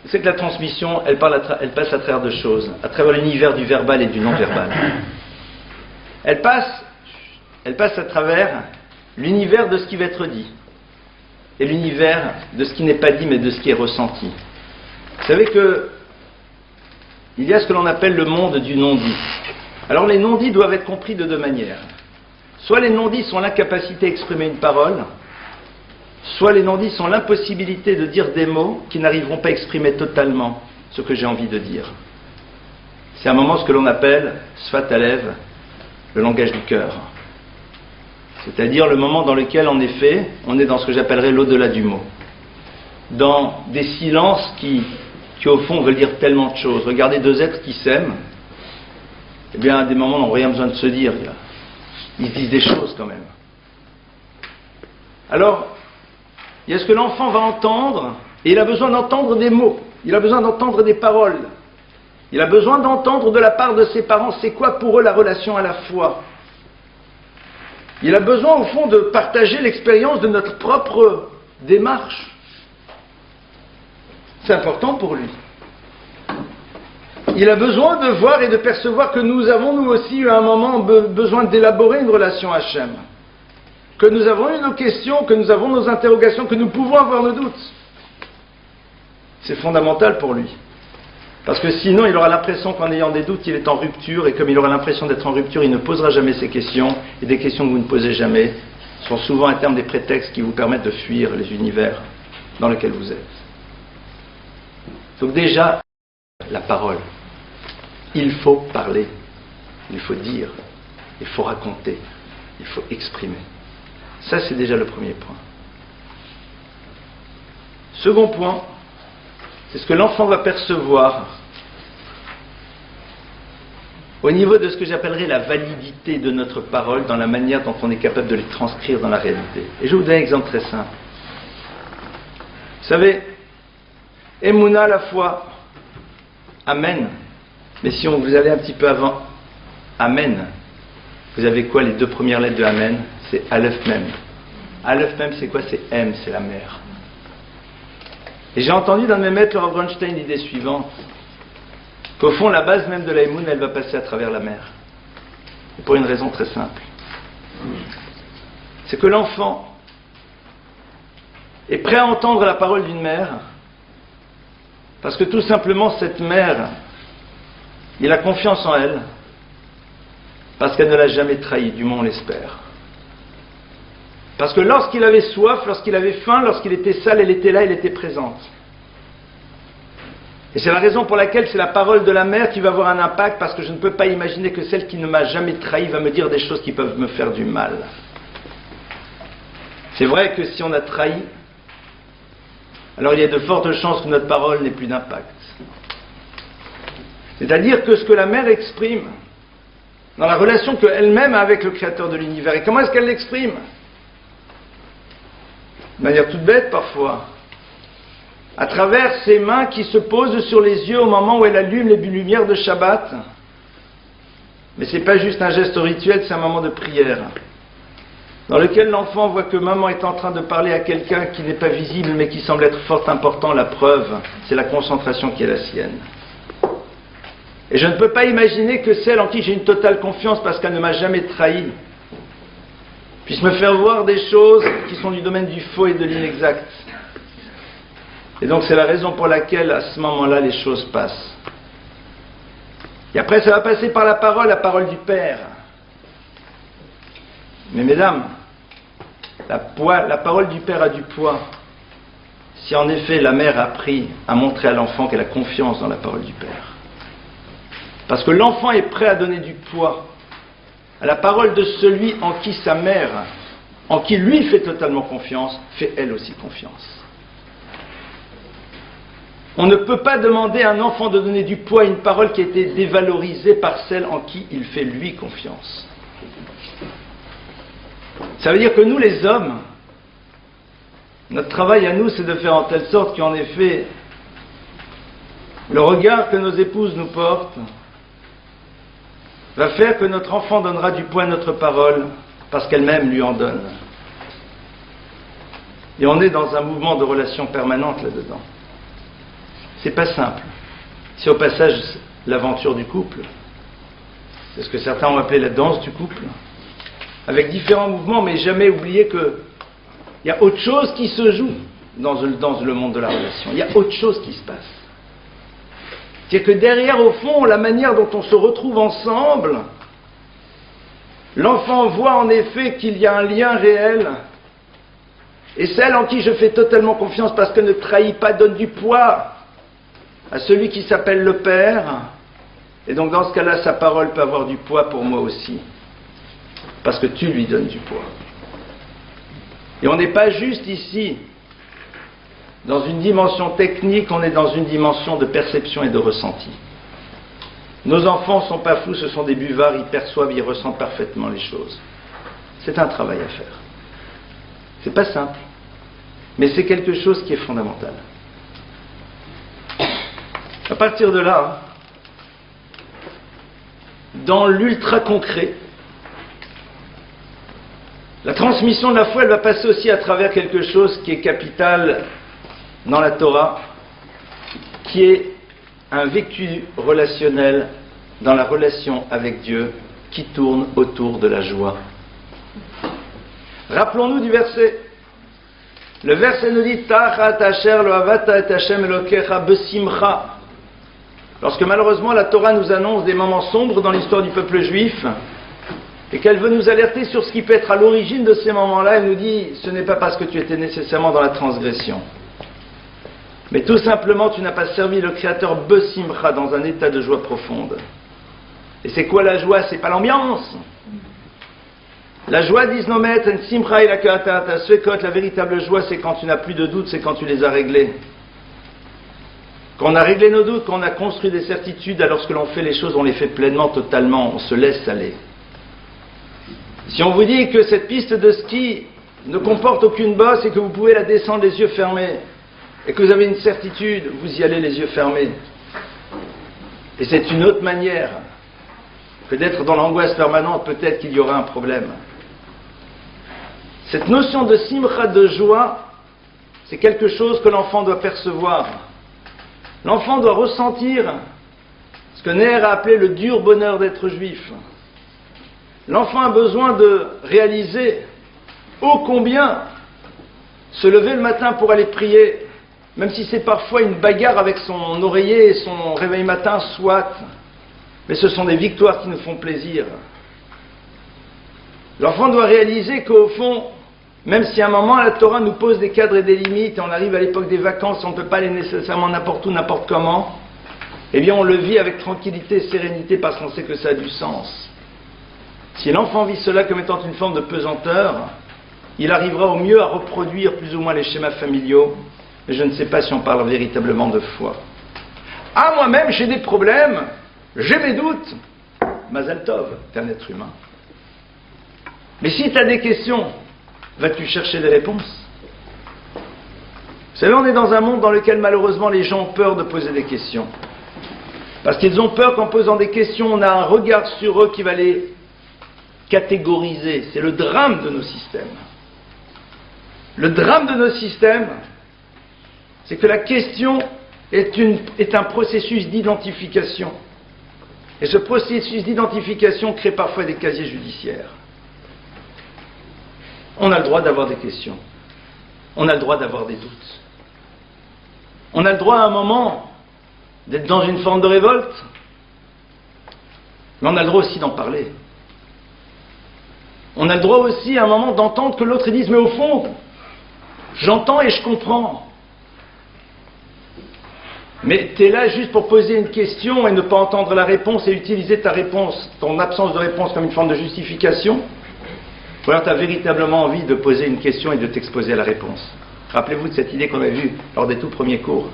c'est que la transmission, elle passe à travers deux choses, à travers l'univers du verbal et du non-verbal. Elle passe à travers l'univers de ce qui va être dit et l'univers de ce qui n'est pas dit mais de ce qui est ressenti. Vous savez que il y a ce que l'on appelle le monde du non-dit. Alors les non-dits doivent être compris de deux manières. Soit les non-dits sont l'incapacité à exprimer une parole, soit les non-dits sont l'impossibilité de dire des mots qui n'arriveront pas à exprimer totalement ce que j'ai envie de dire. C'est un moment ce que l'on appelle Sfat Halev, le langage du cœur. C'est-à-dire le moment dans lequel, en effet, on est dans ce que j'appellerais l'au-delà du mot. Dans des silences qui au fond veulent dire tellement de choses. Regardez deux êtres qui s'aiment, eh bien à des moments n'ont rien besoin de se dire. Ils se disent des choses quand même. Alors, il y a ce que l'enfant va entendre, et il a besoin d'entendre des mots, il a besoin d'entendre des paroles, il a besoin d'entendre de la part de ses parents c'est quoi pour eux la relation à la foi. Il a besoin au fond de partager l'expérience de notre propre démarche. C'est important pour lui. Il a besoin de voir et de percevoir que nous avons nous aussi eu à un moment besoin d'élaborer une relation à Hachem. Que nous avons eu nos questions, que nous avons nos interrogations, que nous pouvons avoir nos doutes. C'est fondamental pour lui. Parce que sinon, il aura l'impression qu'en ayant des doutes, il est en rupture, et comme il aura l'impression d'être en rupture, il ne posera jamais ses questions, et des questions que vous ne posez jamais sont souvent à terme des prétextes qui vous permettent de fuir les univers dans lesquels vous êtes. Donc déjà, la parole. Il faut parler, il faut dire, il faut raconter, il faut exprimer. Ça, c'est déjà le premier point. Second point, c'est ce que l'enfant va percevoir au niveau de ce que j'appellerais la validité de notre parole dans la manière dont on est capable de les transcrire dans la réalité. Et je vais vous donner un exemple très simple. Vous savez, Emouna, la foi, Amen. Mais si vous allez un petit peu avant, Amen, vous avez quoi les deux premières lettres de Amen? C'est Aleph Mem. Aleph Mem, c'est quoi? C'est M, c'est la mer. Et j'ai entendu d'un de mes maîtres, le Rav Bronstein, l'idée suivante, qu'au fond, la base même de la Emouna, elle va passer à travers la mer. Et pour une raison très simple. C'est que l'enfant est prêt à entendre la parole d'une mère, parce que tout simplement, cette mère, il a confiance en elle, parce qu'elle ne l'a jamais trahi, du moins on l'espère. Parce que lorsqu'il avait soif, lorsqu'il avait faim, lorsqu'il était sale, elle était là, elle était présente. Et c'est la raison pour laquelle c'est la parole de la mère qui va avoir un impact, parce que je ne peux pas imaginer que celle qui ne m'a jamais trahi va me dire des choses qui peuvent me faire du mal. C'est vrai que si on a trahi, alors il y a de fortes chances que notre parole n'ait plus d'impact. C'est-à-dire que ce que la mère exprime, dans la relation qu'elle-même a avec le Créateur de l'univers, et comment est-ce qu'elle l'exprime? De manière toute bête parfois, à travers ses mains qui se posent sur les yeux au moment où elle allume les lumières de Shabbat. Mais ce n'est pas juste un geste rituel, c'est un moment de prière, dans lequel l'enfant voit que maman est en train de parler à quelqu'un qui n'est pas visible mais qui semble être fort important. La preuve, c'est la concentration qui est la sienne. Et je ne peux pas imaginer que celle en qui j'ai une totale confiance parce qu'elle ne m'a jamais trahi puisse me faire voir des choses qui sont du domaine du faux et de l'inexact. Et donc c'est la raison pour laquelle à ce moment-là les choses passent. Et après ça va passer par la parole du Père. Mais mesdames, la parole du Père a du poids. Si en effet la mère a appris à montrer à l'enfant qu'elle a confiance dans la parole du Père. Parce que l'enfant est prêt à donner du poids à la parole de celui en qui sa mère, en qui lui fait totalement confiance, fait elle aussi confiance. On ne peut pas demander à un enfant de donner du poids à une parole qui a été dévalorisée par celle en qui il fait lui confiance. Ça veut dire que nous, les hommes, notre travail à nous, c'est de faire en telle sorte qu'en effet, le regard que nos épouses nous portent va faire que notre enfant donnera du poids à notre parole parce qu'elle-même lui en donne. Et on est dans un mouvement de relation permanente là-dedans. C'est pas simple. C'est au passage l'aventure du couple. C'est ce que certains ont appelé la danse du couple. Avec différents mouvements, mais jamais oublier qu'il y a autre chose qui se joue dans le monde de la relation. Il y a autre chose qui se passe. C'est-à-dire que derrière, au fond, la manière dont on se retrouve ensemble, l'enfant voit en effet qu'il y a un lien réel, et celle en qui je fais totalement confiance parce qu'elle ne trahit pas, donne du poids à celui qui s'appelle le Père, et donc dans ce cas-là, sa parole peut avoir du poids pour moi aussi, parce que tu lui donnes du poids. Et on n'est pas juste ici dans une dimension technique, on est dans une dimension de perception et de ressenti. Nos enfants ne sont pas fous, ce sont des buvards, ils perçoivent, ils ressentent parfaitement les choses. C'est un travail à faire. C'est pas simple, mais c'est quelque chose qui est fondamental. À partir de là, dans l'ultra concret, la transmission de la foi, elle va passer aussi à travers quelque chose qui est capital dans la Torah, qui est un vécu relationnel dans la relation avec Dieu qui tourne autour de la joie. Rappelons-nous du verset. Le verset nous dit Tachat asher lo avata et Hashem elokecha besimcha. Lorsque malheureusement la Torah nous annonce des moments sombres dans l'histoire du peuple juif et qu'elle veut nous alerter sur ce qui peut être à l'origine de ces moments-là, elle nous dit ce n'est pas parce que tu étais nécessairement dans la transgression, mais tout simplement tu n'as pas servi le Créateur besimcha dans un état de joie profonde. Et c'est quoi la joie? C'est pas l'ambiance. La joie, disent nos maîtres, la véritable joie, c'est quand tu n'as plus de doutes, c'est quand tu les as réglés. Quand on a réglé nos doutes, quand on a construit des certitudes, alors lorsque l'on fait les choses, on les fait pleinement, totalement, on se laisse aller. Si on vous dit que cette piste de ski ne comporte aucune bosse et que vous pouvez la descendre les yeux fermés, et que vous avez une certitude, vous y allez les yeux fermés. Et c'est une autre manière que d'être dans l'angoisse permanente, peut-être qu'il y aura un problème. Cette notion de simcha, de joie, c'est quelque chose que l'enfant doit percevoir. L'enfant doit ressentir ce que Neher a appelé le dur bonheur d'être juif. L'enfant a besoin de réaliser ô combien se lever le matin pour aller prier, même si c'est parfois une bagarre avec son oreiller et son réveil matin, soit, mais ce sont des victoires qui nous font plaisir. L'enfant doit réaliser qu'au fond, même si à un moment la Torah nous pose des cadres et des limites, et on arrive à l'époque des vacances, on ne peut pas aller nécessairement n'importe où, n'importe comment, eh bien on le vit avec tranquillité et sérénité parce qu'on sait que ça a du sens. Si l'enfant vit cela comme étant une forme de pesanteur, il arrivera au mieux à reproduire plus ou moins les schémas familiaux, mais je ne sais pas si on parle véritablement de foi. Ah, moi-même j'ai des problèmes, j'ai mes doutes. Mazal Tov, t'es un être humain. Mais si tu as des questions, vas-tu chercher des réponses? Vous savez, on est dans un monde dans lequel malheureusement les gens ont peur de poser des questions. Parce qu'ils ont peur qu'en posant des questions, on a un regard sur eux qui va les catégoriser. C'est le drame de nos systèmes. Le drame de nos systèmes, c'est que la question est un processus d'identification. Et ce processus d'identification crée parfois des casiers judiciaires. On a le droit d'avoir des questions. On a le droit d'avoir des doutes. On a le droit à un moment d'être dans une forme de révolte. Mais on a le droit aussi d'en parler. On a le droit aussi à un moment d'entendre que l'autre dise « Mais au fond, j'entends et je comprends. » Mais tu es là juste pour poser une question et ne pas entendre la réponse et utiliser ta réponse, ton absence de réponse comme une forme de justification. Ou alors tu as véritablement envie de poser une question et de t'exposer à la réponse. Rappelez-vous de cette idée qu'on a vue lors des tout premiers cours.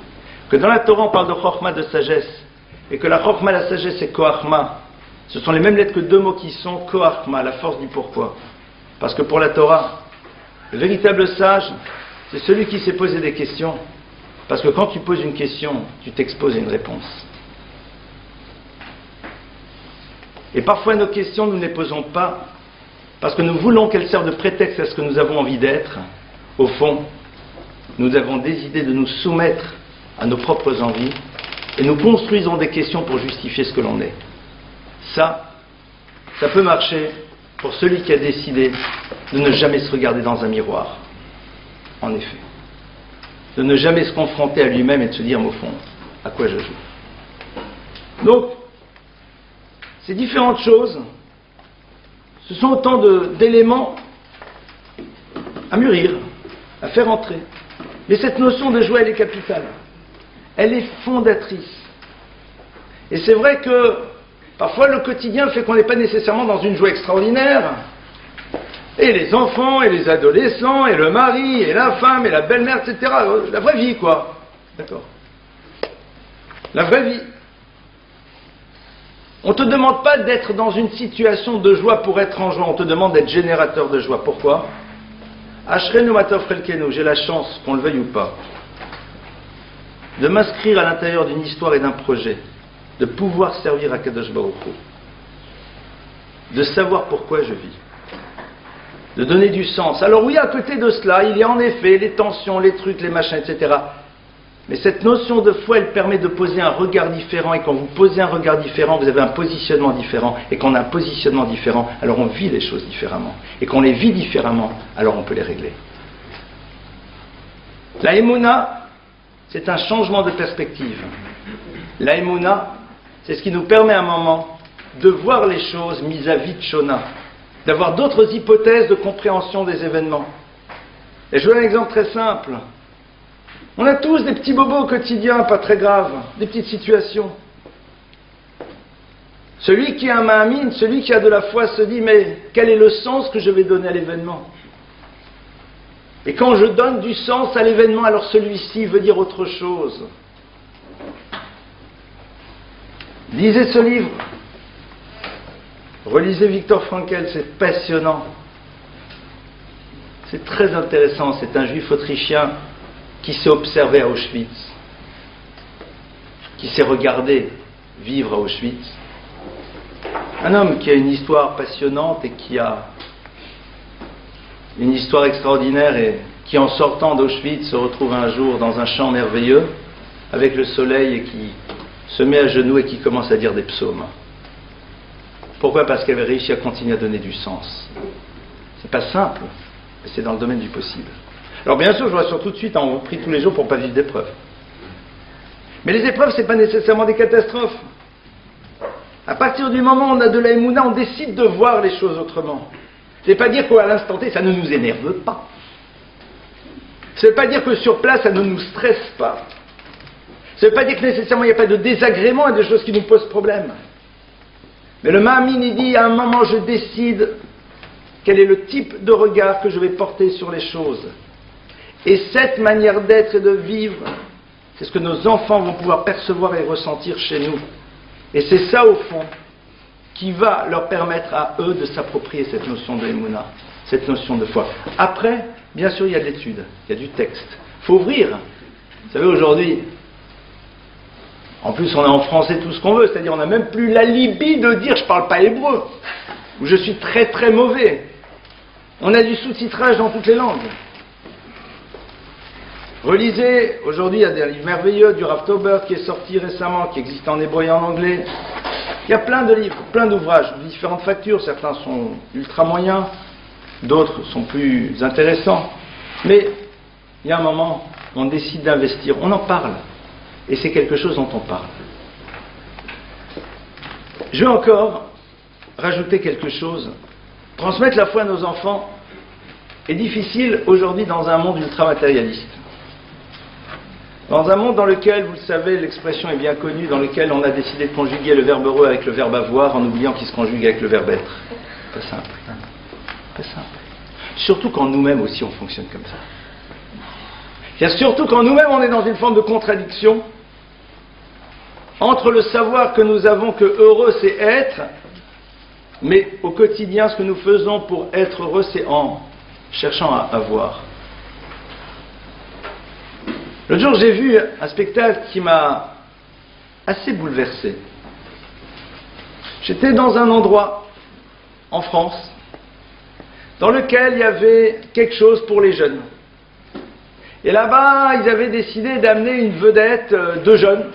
Que dans la Torah on parle de Chokhma, de sagesse. Et que la Chokhma, la sagesse, c'est Koachma. Ce sont les mêmes lettres que deux mots qui sont Koachma, la force du pourquoi. Parce que pour la Torah, le véritable sage, c'est celui qui s'est posé des questions. Parce que quand tu poses une question, tu t'exposes à une réponse. Et parfois nos questions, nous ne les posons pas parce que nous voulons qu'elles servent de prétexte à ce que nous avons envie d'être. Au fond, nous avons décidé de nous soumettre à nos propres envies et nous construisons des questions pour justifier ce que l'on est. Ça peut marcher pour celui qui a décidé de ne jamais se regarder dans un miroir. En effet. De ne jamais se confronter à lui-même et de se dire, au fond, à quoi je joue. Donc, ces différentes choses, ce sont autant d'éléments à mûrir, à faire entrer. Mais cette notion de joie, elle est capitale. Elle est fondatrice. Et c'est vrai que parfois le quotidien fait qu'on n'est pas nécessairement dans une joie extraordinaire. Et les enfants, et les adolescents, et le mari, et la femme, et la belle-mère, etc. La vraie vie, quoi. D'accord. La vraie vie. On ne te demande pas d'être dans une situation de joie pour être en joie, on te demande d'être générateur de joie. Pourquoi ? Ashrenu matov chelkenu, j'ai la chance, qu'on le veuille ou pas, de m'inscrire à l'intérieur d'une histoire et d'un projet, de pouvoir servir à Kadosh Baruch Hu, de savoir pourquoi je vis, de donner du sens. Alors oui, à côté de cela, il y a en effet les tensions, les trucs, les machins, etc. Mais cette notion de foi, elle permet de poser un regard différent. Et quand vous posez un regard différent, vous avez un positionnement différent. Et quand on a un positionnement différent, alors on vit les choses différemment. Et quand on les vit différemment, alors on peut les régler. La Emouna, c'est un changement de perspective. La Emouna, c'est ce qui nous permet à un moment de voir les choses mises à vide Shona, d'avoir d'autres hypothèses de compréhension des événements. Et je vous donne un exemple très simple. On a tous des petits bobos au quotidien, pas très graves, des petites situations. Celui qui a un ma'amine, celui qui a de la foi se dit, mais quel est le sens que je vais donner à l'événement ? Et quand je donne du sens à l'événement, alors celui-ci veut dire autre chose. Lisez ce livre. Relisez Viktor Frankl, c'est passionnant. C'est très intéressant, c'est un juif autrichien qui s'est observé à Auschwitz, qui s'est regardé vivre à Auschwitz. Un homme qui a une histoire passionnante et qui a une histoire extraordinaire et qui, en sortant d'Auschwitz, se retrouve un jour dans un champ merveilleux avec le soleil et qui se met à genoux et qui commence à dire des psaumes. Pourquoi ? Parce qu'elle avait réussi à continuer à donner du sens. C'est pas simple, mais c'est dans le domaine du possible. Alors bien sûr, je vous rassure tout de suite, on prie tous les jours pour ne pas vivre d'épreuves. Mais les épreuves, ce n'est pas nécessairement des catastrophes. À partir du moment où on a de la Emouna, on décide de voir les choses autrement. Ça ne veut pas dire qu'à l'instant T, ça ne nous énerve pas. Ça ne veut pas dire que sur place, ça ne nous stresse pas. Ça ne veut pas dire que nécessairement il n'y a pas de désagrément et de choses qui nous posent problème. Mais le Ma'amin, il dit, à un moment, je décide quel est le type de regard que je vais porter sur les choses. Et cette manière d'être et de vivre, c'est ce que nos enfants vont pouvoir percevoir et ressentir chez nous. Et c'est ça, au fond, qui va leur permettre à eux de s'approprier cette notion de Emouna, cette notion de foi. Après, bien sûr, il y a de l'étude, il y a du texte. Il faut ouvrir. Vous savez, aujourd'hui, en plus, on a en français tout ce qu'on veut, c'est-à-dire on n'a même plus l'alibi de dire « je ne parle pas hébreu » ou « je suis très très mauvais ». On a du sous-titrage dans toutes les langues. Relisez, aujourd'hui il y a des livres merveilleux du Rav Tauber qui est sorti récemment, qui existe en hébreu et en anglais. Il y a plein de livres, plein d'ouvrages, différentes factures, certains sont ultra moyens, d'autres sont plus intéressants. Mais il y a un moment, on décide d'investir, on en parle, et c'est quelque chose dont on parle. Je vais encore rajouter quelque chose. Transmettre la foi à nos enfants est difficile aujourd'hui dans un monde ultra-matérialiste. Dans un monde dans lequel, vous le savez, l'expression est bien connue, dans lequel on a décidé de conjuguer le verbe heureux avec le verbe avoir en oubliant qu'il se conjugue avec le verbe être. Pas simple. Pas simple. Surtout quand nous-mêmes aussi on fonctionne comme ça. C'est surtout quand nous-mêmes on est dans une forme de contradiction entre le savoir que nous avons que heureux c'est être Mais au quotidien, ce que nous faisons pour être heureux, c'est en cherchant à avoir. L'autre jour, j'ai vu un spectacle qui m'a assez bouleversé. J'étais dans un endroit en France dans lequel il y avait quelque chose pour les jeunes. Et là-bas, ils avaient décidé d'amener une vedette de jeunes,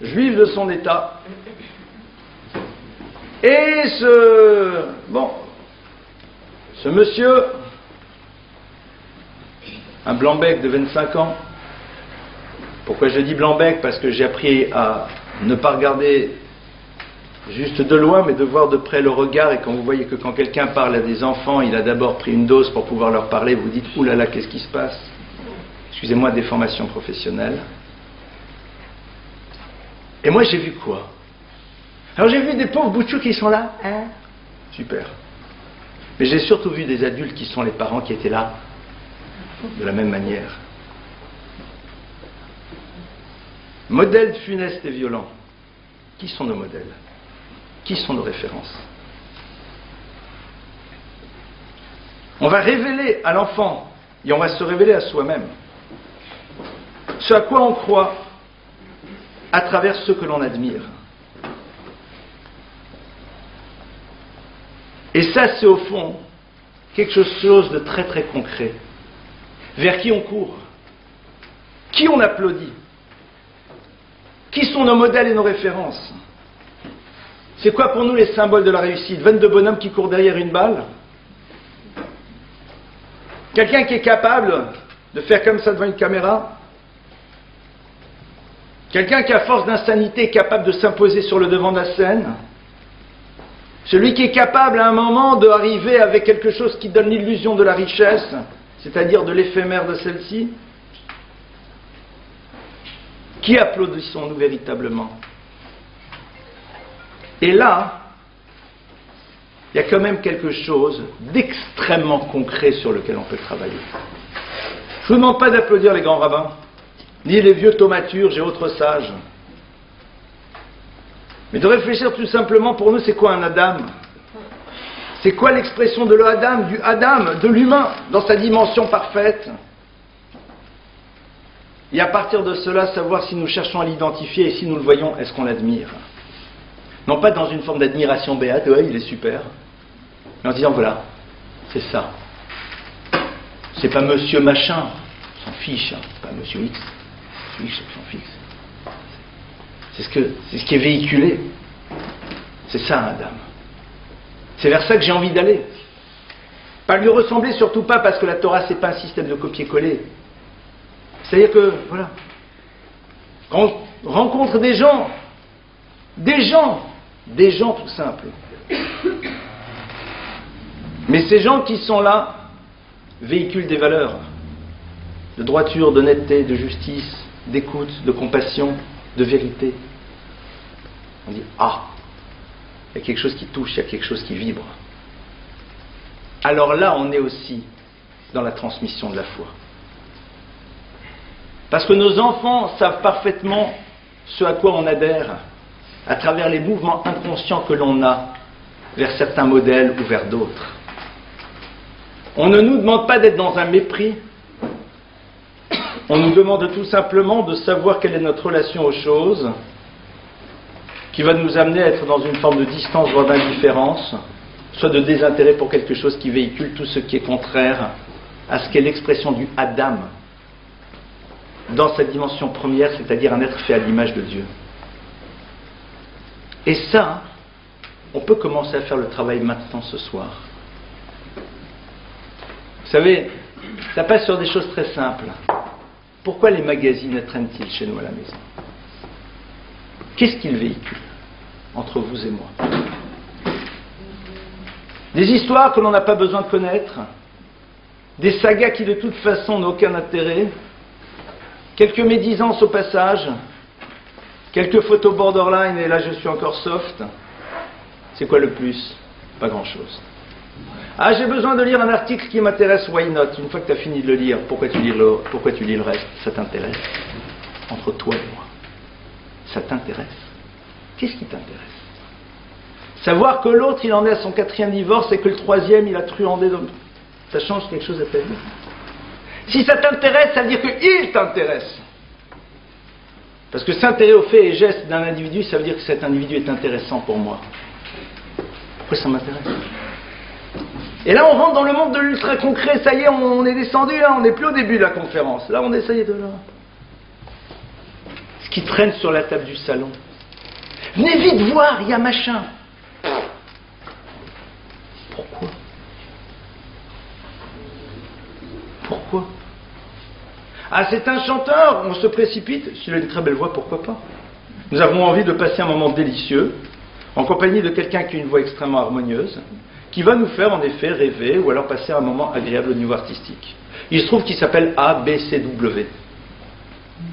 juive de son état. Et ce monsieur, un blanc-bec de 25 ans, pourquoi je dis blanc-bec? Parce que j'ai appris à ne pas regarder juste de loin, mais de voir de près le regard, et quand vous voyez que quand quelqu'un parle à des enfants, il a d'abord pris une dose pour pouvoir leur parler, vous dites « Ouh là là, qu'est-ce qui se passe ?» Excusez-moi, des formations professionnelles. Et moi, j'ai vu quoi? Alors j'ai vu des pauvres boutchous qui sont là. Hein? Super. Mais j'ai surtout vu des adultes qui sont les parents qui étaient là, de la même manière. Modèles funestes et violents. Qui sont nos modèles? Qui sont nos références? On va révéler à l'enfant, et on va se révéler à soi-même, ce à quoi on croit à travers ce que l'on admire. Et ça, c'est au fond quelque chose de très très concret. Vers qui on court? Qui on applaudit? Qui sont nos modèles et nos références? C'est quoi pour nous les symboles de la réussite? 22 bonhommes qui courent derrière une balle? Quelqu'un qui est capable de faire comme ça devant une caméra? Quelqu'un qui, à force d'insanité, est capable de s'imposer sur le devant de la scène? Celui qui est capable à un moment d'arriver avec quelque chose qui donne l'illusion de la richesse, c'est-à-dire de l'éphémère de celle-ci? Qui applaudissons-nous véritablement? Et là, il y a quand même quelque chose d'extrêmement concret sur lequel on peut travailler. Je ne vous demande pas d'applaudir les grands rabbins, ni les vieux thaumaturges et autres sages, mais de réfléchir tout simplement pour nous, c'est quoi un Adam? C'est quoi l'expression de l'Adam, du Adam, de l'humain, dans sa dimension parfaite? Et à partir de cela, savoir si nous cherchons à l'identifier et si nous le voyons, est-ce qu'on l'admire? Non pas dans une forme d'admiration béate, ouais, il est super, mais en disant voilà, c'est ça. C'est pas monsieur machin, on s'en fiche, hein. C'est pas monsieur X, monsieur X, on s'en fiche. C'est ce qui est véhiculé. C'est ça un Adam. C'est vers ça que j'ai envie d'aller. Pas lui ressembler, surtout pas parce que la Torah c'est pas un système de copier-coller. C'est-à-dire que, voilà, quand on rencontre des gens tout simples. Mais ces gens qui sont là véhiculent des valeurs de droiture, d'honnêteté, de justice, d'écoute, de compassion, de vérité. On dit, ah, il y a quelque chose qui touche, il y a quelque chose qui vibre. Alors là, on est aussi dans la transmission de la foi. Parce que nos enfants savent parfaitement ce à quoi on adhère à travers les mouvements inconscients que l'on a vers certains modèles ou vers d'autres. On ne nous demande pas d'être dans un mépris, on nous demande tout simplement de savoir quelle est notre relation aux choses, qui va nous amener à être dans une forme de distance, voire d'indifférence, soit de désintérêt pour quelque chose qui véhicule tout ce qui est contraire à ce qu'est l'expression du Adam, dans sa dimension première, c'est-à-dire un être fait à l'image de Dieu. Et ça, on peut commencer à faire le travail maintenant, ce soir. Vous savez, ça passe sur des choses très simples. Pourquoi les magazines traînent-ils chez nous à la maison? Qu'est-ce qu'ils véhiculent entre vous et moi? Des histoires que l'on n'a pas besoin de connaître, des sagas qui de toute façon n'ont aucun intérêt, quelques médisances au passage, quelques photos borderline, et là je suis encore soft. C'est quoi le plus? Pas grand-chose. Ah, j'ai besoin de lire un article qui m'intéresse, why not? Une fois que tu as fini de le lire, pourquoi tu lis le reste? Ça t'intéresse? Entre toi et moi. Ça t'intéresse? Qu'est-ce qui t'intéresse? Savoir que l'autre, il en est à son 4e divorce et que le 3e, il a truandé. Ça change quelque chose à ta vie. Si ça t'intéresse, ça veut dire qu'il t'intéresse. Parce que s'intéresser aux faits et gestes d'un individu, ça veut dire que cet individu est intéressant pour moi. Pourquoi ça m'intéresse? Et là, on rentre dans le monde de l'ultra concret. Ça y est, on est descendu là, on n'est plus au début de la conférence. Là, on essaye de là. Ce qui traîne sur la table du salon. Venez vite voir, il y a machin. Pourquoi? Pourquoi? Ah, c'est un chanteur, on se précipite. S'il a une très belle voix, pourquoi pas? Nous avons envie de passer un moment délicieux, en compagnie de quelqu'un qui a une voix extrêmement harmonieuse, qui va nous faire en effet rêver, ou alors passer un moment agréable au niveau artistique. Il se trouve qu'il s'appelle ABCW.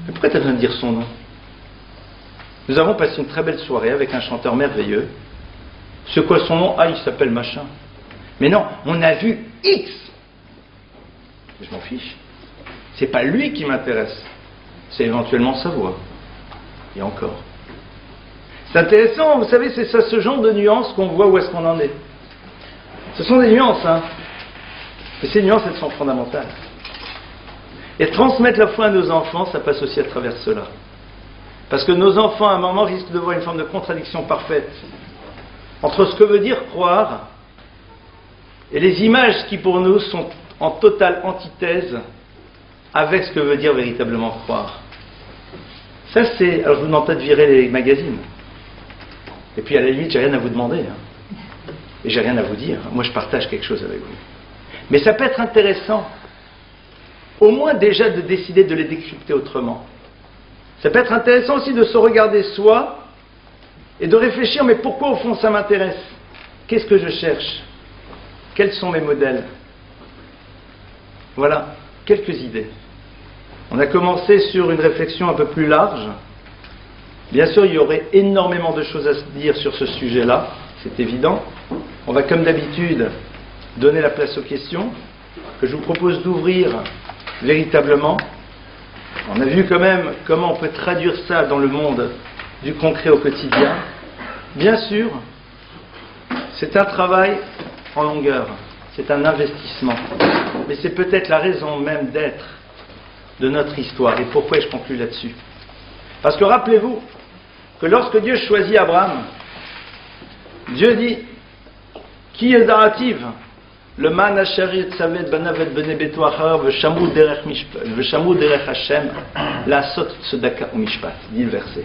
Mais pourquoi tu as besoin de dire son nom? Nous avons passé une très belle soirée avec un chanteur merveilleux. C'est quoi son nom? Ah, il s'appelle machin. Mais non, on a vu X. Je m'en fiche. C'est pas lui qui m'intéresse. C'est éventuellement sa voix. Et encore. C'est intéressant, vous savez, c'est ça, ce genre de nuances qu'on voit où est-ce qu'on en est. Ce sont des nuances, hein. Mais ces nuances, elles sont fondamentales. Et transmettre la foi à nos enfants, ça passe aussi à travers cela. Parce que nos enfants, à un moment, risquent de voir une forme de contradiction parfaite entre ce que veut dire croire et les images qui, pour nous, sont en totale antithèse avec ce que veut dire véritablement croire. Ça, c'est... Alors, je vous demande pas de virer les magazines. Et puis, à la limite, j'ai rien à vous demander. Hein. Et j'ai rien à vous dire. Moi, je partage quelque chose avec vous. Mais ça peut être intéressant, au moins déjà de décider de les décrypter autrement. Ça peut être intéressant aussi de se regarder soi et de réfléchir, mais pourquoi au fond ça m'intéresse? Qu'est-ce que je cherche? Quels sont mes modèles? Voilà, quelques idées. On a commencé sur une réflexion un peu plus large. Bien sûr, il y aurait énormément de choses à se dire sur ce sujet-là, c'est évident. On va comme d'habitude donner la place aux questions, que je vous propose d'ouvrir véritablement. On a vu quand même comment on peut traduire ça dans le monde du concret au quotidien. Bien sûr, c'est un travail en longueur, c'est un investissement. Mais c'est peut-être la raison même d'être de notre histoire. Et pourquoi je conclue là-dessus? Parce que rappelez-vous que lorsque Dieu choisit Abraham, Dieu dit Qui est da'ativ le man asher yetzavet banav et bnei beto acharav v'shamru derech Hashem la'asot tzedaka u'mishpat. Dit le verset.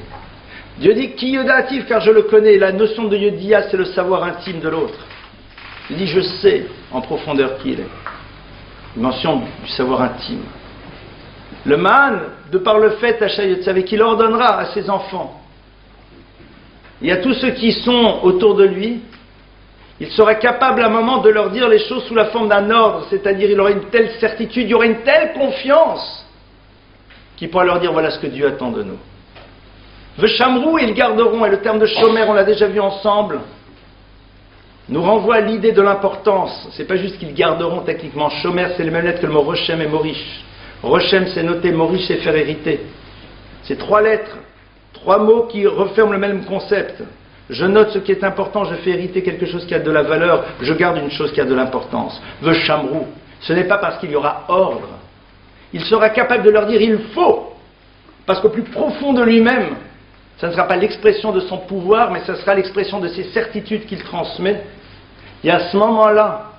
Dieu dit Ki yoda'ativ, car je le connais. La notion de Yodia, c'est le savoir intime de l'autre. Il dit je sais en profondeur qui il est. Dimension du savoir intime. Le man, de par le fait asher yetzavet, qu'il ordonnera à ses enfants et à tous ceux qui sont autour de lui, il sera capable à un moment de leur dire les choses sous la forme d'un ordre, c'est-à-dire il aura une telle certitude, il y aura une telle confiance qu'il pourra leur dire voilà ce que Dieu attend de nous. Veshamrou, ils garderont, et le terme de shomer, on l'a déjà vu ensemble, nous renvoie à l'idée de l'importance. C'est pas juste qu'ils garderont techniquement. Shomer, c'est les mêmes lettres que le mot Rochem et Morish. Rochem, c'est noter, Morish, c'est faire hériter. C'est 3 lettres, 3 mots qui referment le même concept. Je note ce qui est important, je fais hériter quelque chose qui a de la valeur, je garde une chose qui a de l'importance. Veshamrou, ce n'est pas parce qu'il y aura ordre. Il sera capable de leur dire il faut, parce qu'au plus profond de lui-même, ça ne sera pas l'expression de son pouvoir, mais ça sera l'expression de ses certitudes qu'il transmet. Et à ce moment-là,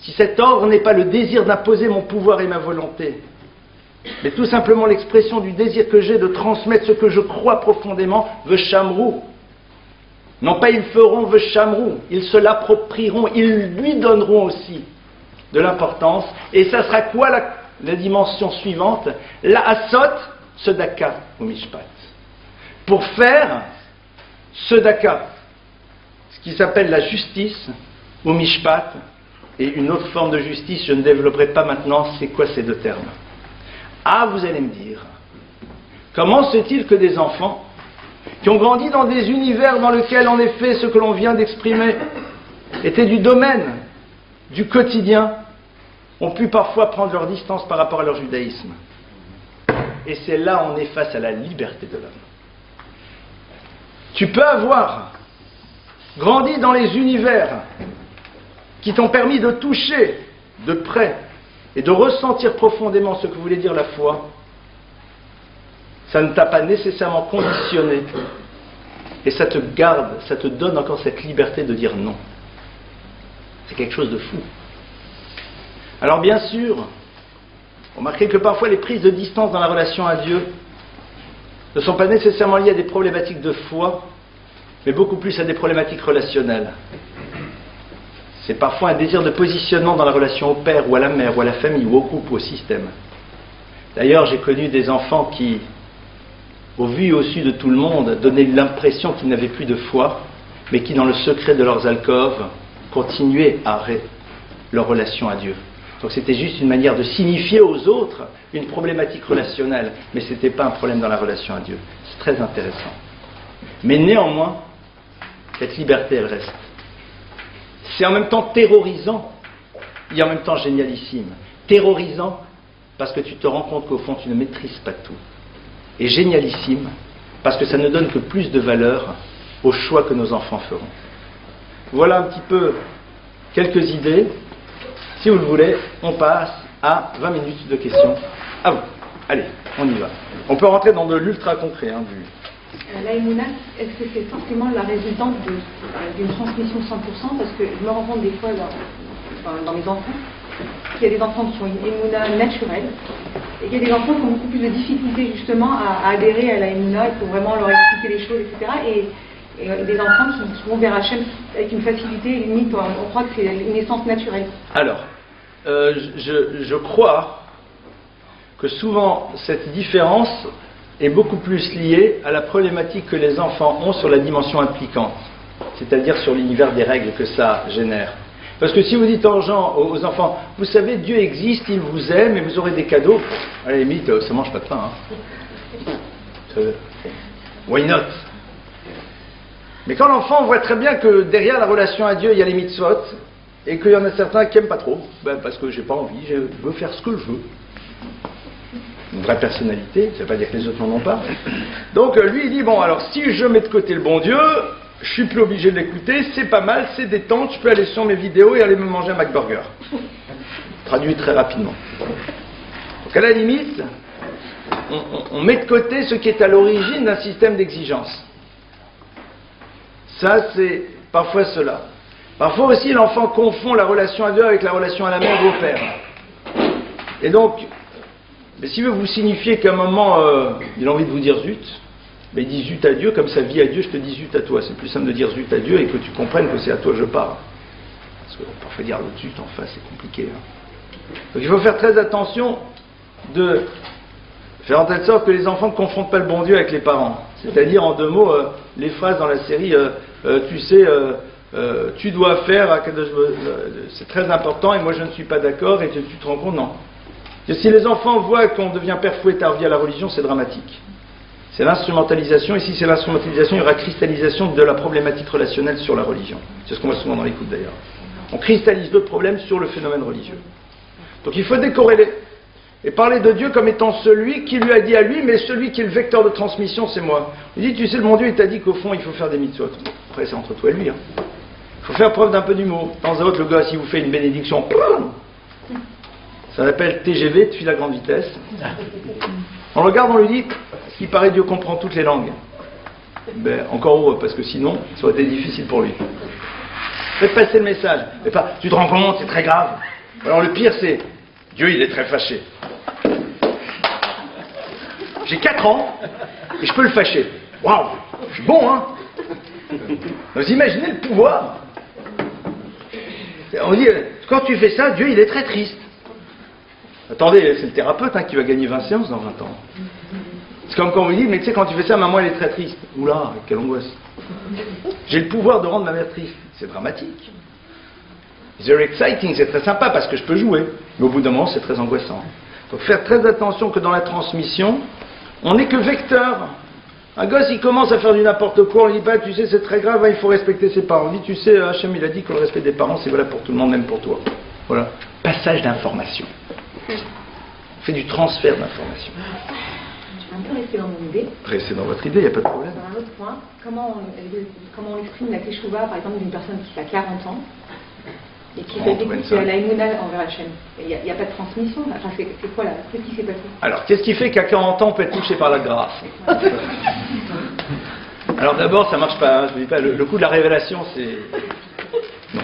si cet ordre n'est pas le désir d'imposer mon pouvoir et ma volonté, mais tout simplement l'expression du désir que j'ai de transmettre ce que je crois profondément, veshamrou. Non pas ils feront veshamrou, ils se l'approprieront, ils lui donneront aussi de l'importance. Et ça sera quoi la dimension suivante? La asot, tzedaka ou mishpat. Pour faire tzedaka, ce qui s'appelle la justice ou mishpat, et une autre forme de justice, je ne développerai pas maintenant, c'est quoi ces 2 termes? Ah, vous allez me dire, comment se fait-il que des enfants qui ont grandi dans des univers dans lesquels, en effet, ce que l'on vient d'exprimer était du domaine du quotidien, ont pu parfois prendre leur distance par rapport à leur judaïsme? Et c'est là où on est face à la liberté de l'homme. Tu peux avoir grandis dans les univers qui t'ont permis de toucher de près et de ressentir profondément ce que voulait dire la foi, ça ne t'a pas nécessairement conditionné. Et ça te garde, ça te donne encore cette liberté de dire non. C'est quelque chose de fou. Alors bien sûr, remarquez que parfois les prises de distance dans la relation à Dieu ne sont pas nécessairement liées à des problématiques de foi, mais beaucoup plus à des problématiques relationnelles. C'est parfois un désir de positionnement dans la relation au père ou à la mère ou à la famille ou au couple ou au système. D'ailleurs, j'ai connu des enfants qui, au vu et au su de tout le monde, donnaient l'impression qu'ils n'avaient plus de foi, mais qui, dans le secret de leurs alcôves, continuaient à leur relation à Dieu. Donc c'était juste une manière de signifier aux autres une problématique relationnelle, mais ce n'était pas un problème dans la relation à Dieu. C'est très intéressant. Mais néanmoins, cette liberté, elle reste. C'est en même temps terrorisant et en même temps génialissime. Terrorisant parce que tu te rends compte qu'au fond tu ne maîtrises pas tout. Et génialissime parce que ça ne donne que plus de valeur aux choix que nos enfants feront. Voilà un petit peu quelques idées. Si vous le voulez, on passe à 20 minutes de questions. À vous. Allez, on y va. On peut rentrer dans de l'ultra concret. L'aïmouna, est-ce que c'est forcément la résultante d'une transmission 100%? Parce que je me rends compte des fois dans mes enfants qu'il y a des enfants qui ont une émouna naturelle et qu'il y a des enfants qui ont beaucoup plus de difficultés justement à adhérer à l'aïmouna. Il faut vraiment leur expliquer les choses, etc. Et des enfants qui vont vers Hachem avec une facilité, limite, on croit que c'est une naissance naturelle. Alors, je crois que souvent cette différence est beaucoup plus liée à la problématique que les enfants ont sur la dimension impliquante, c'est-à-dire sur l'univers des règles que ça génère. Parce que si vous dites aux enfants, vous savez, Dieu existe, il vous aime et vous aurez des cadeaux, à la limite, ça ne mange pas de pain. Why not? Mais quand l'enfant voit très bien que derrière la relation à Dieu, il y a les mitzvot, et qu'il y en a certains qui n'aiment pas trop, parce que j'ai pas envie, je veux faire ce que je veux. Une vraie personnalité, ça ne veut pas dire que les autres n'en ont pas. Donc lui il dit, bon alors si je mets de côté le bon Dieu, je suis plus obligé de l'écouter, c'est pas mal, c'est détente, je peux aller sur mes vidéos et aller me manger un McBurger. Traduit très rapidement. Donc à la limite, on met de côté ce qui est à l'origine d'un système d'exigence. Ça c'est parfois cela. Parfois aussi l'enfant confond la relation à Dieu avec la relation à la mère ou au père. Et donc, mais si vous signifiez qu'à un moment, il a envie de vous dire zut, mais il dit zut à Dieu, comme ça vit à Dieu, je te dis zut à toi. C'est plus simple de dire zut à Dieu et que tu comprennes que c'est à toi que je parle. Parce que parfois dire l'autre zut en face, c'est compliqué. Donc il faut faire très attention de faire en telle sorte que les enfants ne confondent pas le bon Dieu avec les parents. C'est-à-dire, en deux mots, les phrases dans la série, tu sais, tu dois faire, c'est très important et moi je ne suis pas d'accord et tu te rends compte, non. Si les enfants voient qu'on devient père fouettard via la religion, c'est dramatique. C'est l'instrumentalisation, et si c'est l'instrumentalisation, il y aura cristallisation de la problématique relationnelle sur la religion. C'est ce qu'on voit souvent dans les couples d'ailleurs. On cristallise d'autres problèmes sur le phénomène religieux. Donc il faut décorréler, et parler de Dieu comme étant celui qui lui a dit à lui, mais celui qui est le vecteur de transmission, c'est moi. Il dit, tu sais, le bon Dieu, il t'a dit qu'au fond, il faut faire des mitzvot. Après, c'est entre toi et lui. Il faut faire preuve d'un peu d'humour. De temps à autre, le gars, s'il vous fait une bénédiction, ça s'appelle TGV, Tefila grande vitesse. On le regarde, on lui dit, ce qui paraît, Dieu comprend toutes les langues. Ben, encore heureux, parce que sinon, ça aurait été difficile pour lui. Faites passer le message. Mais pas, tu te rends compte, c'est très grave. Alors le pire, c'est, Dieu, il est très fâché. J'ai 4 ans, et je peux le fâcher. Waouh, je suis bon, hein? Vous imaginez le pouvoir? On dit, quand tu fais ça, Dieu, il est très triste. Attendez, c'est le thérapeute qui va gagner 20 séances dans 20 ans. C'est comme quand on vous dit, mais tu sais, quand tu fais ça, maman, elle est très triste. Oula, quelle angoisse. J'ai le pouvoir de rendre ma mère triste. C'est dramatique. It's very exciting, c'est très sympa parce que je peux jouer. Mais au bout d'un moment, c'est très angoissant. Donc faire très attention que dans la transmission, on n'est que vecteur. Un gosse, il commence à faire du n'importe quoi, on lui dit pas, tu sais, c'est très grave, il faut respecter ses parents. On dit, tu sais, Hachem, il a dit que le respect des parents, c'est valable pour tout le monde, même pour toi. Voilà. Passage d'information. On fait du transfert d'information. Je vais un peu rester dans mon idée. Restez dans votre idée, il n'y a pas de problème. Sur un autre point, comment on exprime la teshuva, par exemple, d'une personne qui a 40 ans et qui fait vécu à la Emouna envers Hachem. Il n'y a pas de transmission. Enfin, c'est quoi là? Qu'est-ce qui s'est passé? Alors, qu'est-ce qui fait qu'à 40 ans, on peut être touché par la grâce? Alors d'abord, ça marche pas. Hein, je vous dis pas, le coup de la révélation, c'est... Non.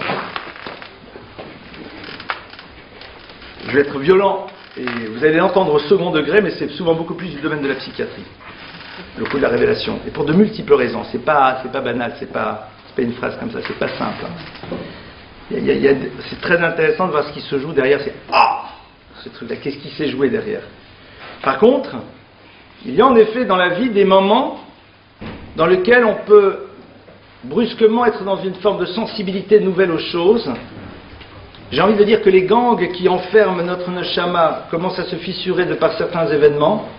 Je vais être violent, et vous allez l'entendre au second degré, mais c'est souvent beaucoup plus du domaine de la psychiatrie. Le coup de la révélation. Et pour de multiples raisons. C'est pas banal, c'est pas une phrase comme ça, c'est pas simple. Hein. C'est très intéressant de voir ce qui se joue derrière. C'est ce truc-là, qu'est-ce qui s'est joué derrière? Par contre, il y a en effet dans la vie des moments dans lesquels on peut brusquement être dans une forme de sensibilité nouvelle aux choses. J'ai envie de dire que les gangs qui enferment notre neshama commencent à se fissurer de par certains événements.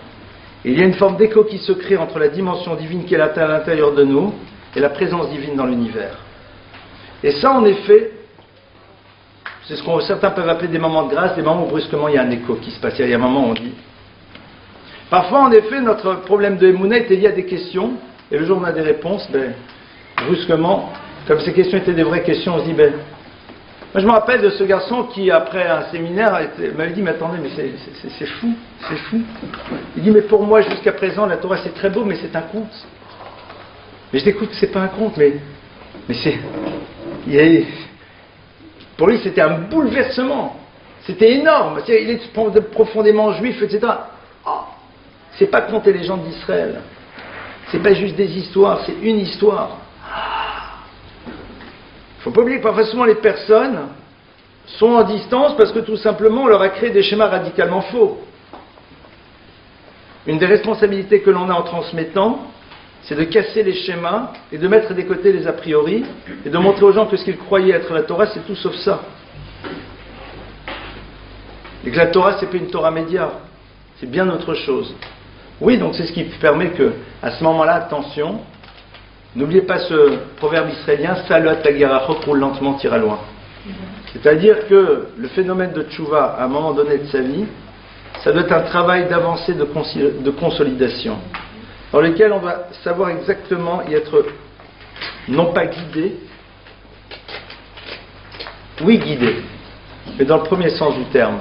Et il y a une forme d'écho qui se crée entre la dimension divine qui est à l'intérieur de nous et la présence divine dans l'univers. Et ça, en effet, c'est ce que certains peuvent appeler des moments de grâce, des moments où brusquement il y a un écho qui se passe. Il y a un moment où on dit. Parfois, en effet, notre problème de Emouna était lié à des questions, et le jour où on a des réponses, brusquement, comme ces questions étaient des vraies questions, on se dit, moi je me rappelle de ce garçon qui, après un séminaire, m'avait dit, mais attendez, mais c'est fou, c'est fou. Il dit, mais pour moi, jusqu'à présent, la Torah c'est très beau, mais c'est un conte. Mais je dis, écoute, c'est pas un conte, mais c'est... Pour lui, c'était un bouleversement. C'était énorme. Il est profondément juif, etc. C'est pas conter les gens d'Israël. C'est pas juste des histoires, c'est une histoire. Il ne faut pas oublier que parfois souvent les personnes sont en distance parce que tout simplement on leur a créé des schémas radicalement faux. Une des responsabilités que l'on a en transmettant, c'est de casser les schémas et de mettre de côté les a priori et de montrer aux gens que ce qu'ils croyaient être la Torah, c'est tout sauf ça. Et que la Torah, c'est pas une Torah média, c'est bien autre chose. Oui, donc c'est ce qui permet que, à ce moment-là, attention, n'oubliez pas ce proverbe israélien, Salat Tagarachok, roule lentement, tire loin. C'est-à-dire que le phénomène de tchouva, à un moment donné de sa vie, ça doit être un travail d'avancée, de consolidation, dans lequel on va savoir exactement y être, non pas guidé, oui guidé, mais dans le premier sens du terme.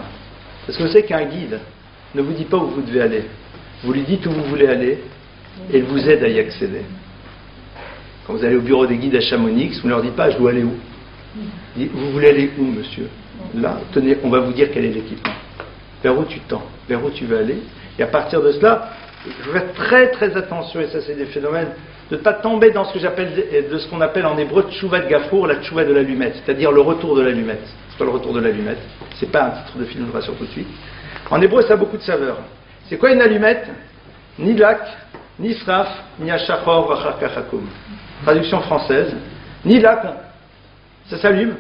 Parce que vous savez qu'un guide ne vous dit pas où vous devez aller. Vous lui dites où vous voulez aller et il vous aide à y accéder. Quand vous allez au bureau des guides à Chamonix, vous ne leur dites pas je dois aller où. Vous voulez aller où, monsieur? Là, tenez, on va vous dire quel est l'équipement. Vers où tu tends, vers où tu veux aller. Et à partir de cela, il faut faire très très attention, et ça c'est des phénomènes, de ne pas tomber dans ce que j'appelle, de ce qu'on appelle en hébreu tchouva de gafour, la tchouva de l'allumette, c'est-à-dire le retour de l'allumette. C'est pas le retour de l'allumette, c'est pas un titre de film, je vous rassure tout de suite. En hébreu, ça a beaucoup de saveurs. C'est quoi une allumette? Ni lak, ni sraf, ni achachor, vachakachakum. Traduction française. Ni lak, ça s'allume.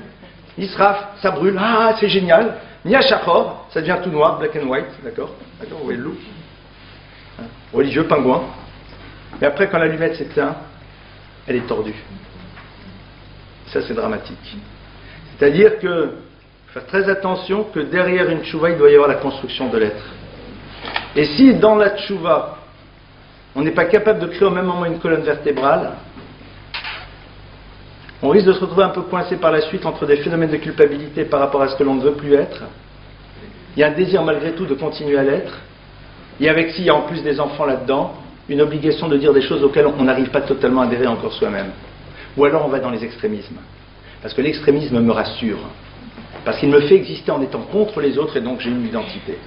Ni sraf, ça brûle. Ah, c'est génial. Ni achachor, ça devient tout noir, black and white. D'accord? D'accord, vous voyez le loup. Religieux, pingouin. Mais après, quand l'allumette s'éteint, elle est tordue. Ça, c'est dramatique. C'est-à-dire que, faire très attention que derrière une tchouva, il doit y avoir la construction de l'être. Et si dans la tchouva, on n'est pas capable de créer au même moment une colonne vertébrale, on risque de se retrouver un peu coincé par la suite entre des phénomènes de culpabilité par rapport à ce que l'on ne veut plus être. Il y a un désir malgré tout de continuer à l'être. Et avec s'il y a en plus des enfants là-dedans, une obligation de dire des choses auxquelles on n'arrive pas totalement à adhérer encore soi-même. Ou alors on va dans les extrémismes. Parce que l'extrémisme me rassure. Parce qu'il me fait exister en étant contre les autres et donc j'ai une identité.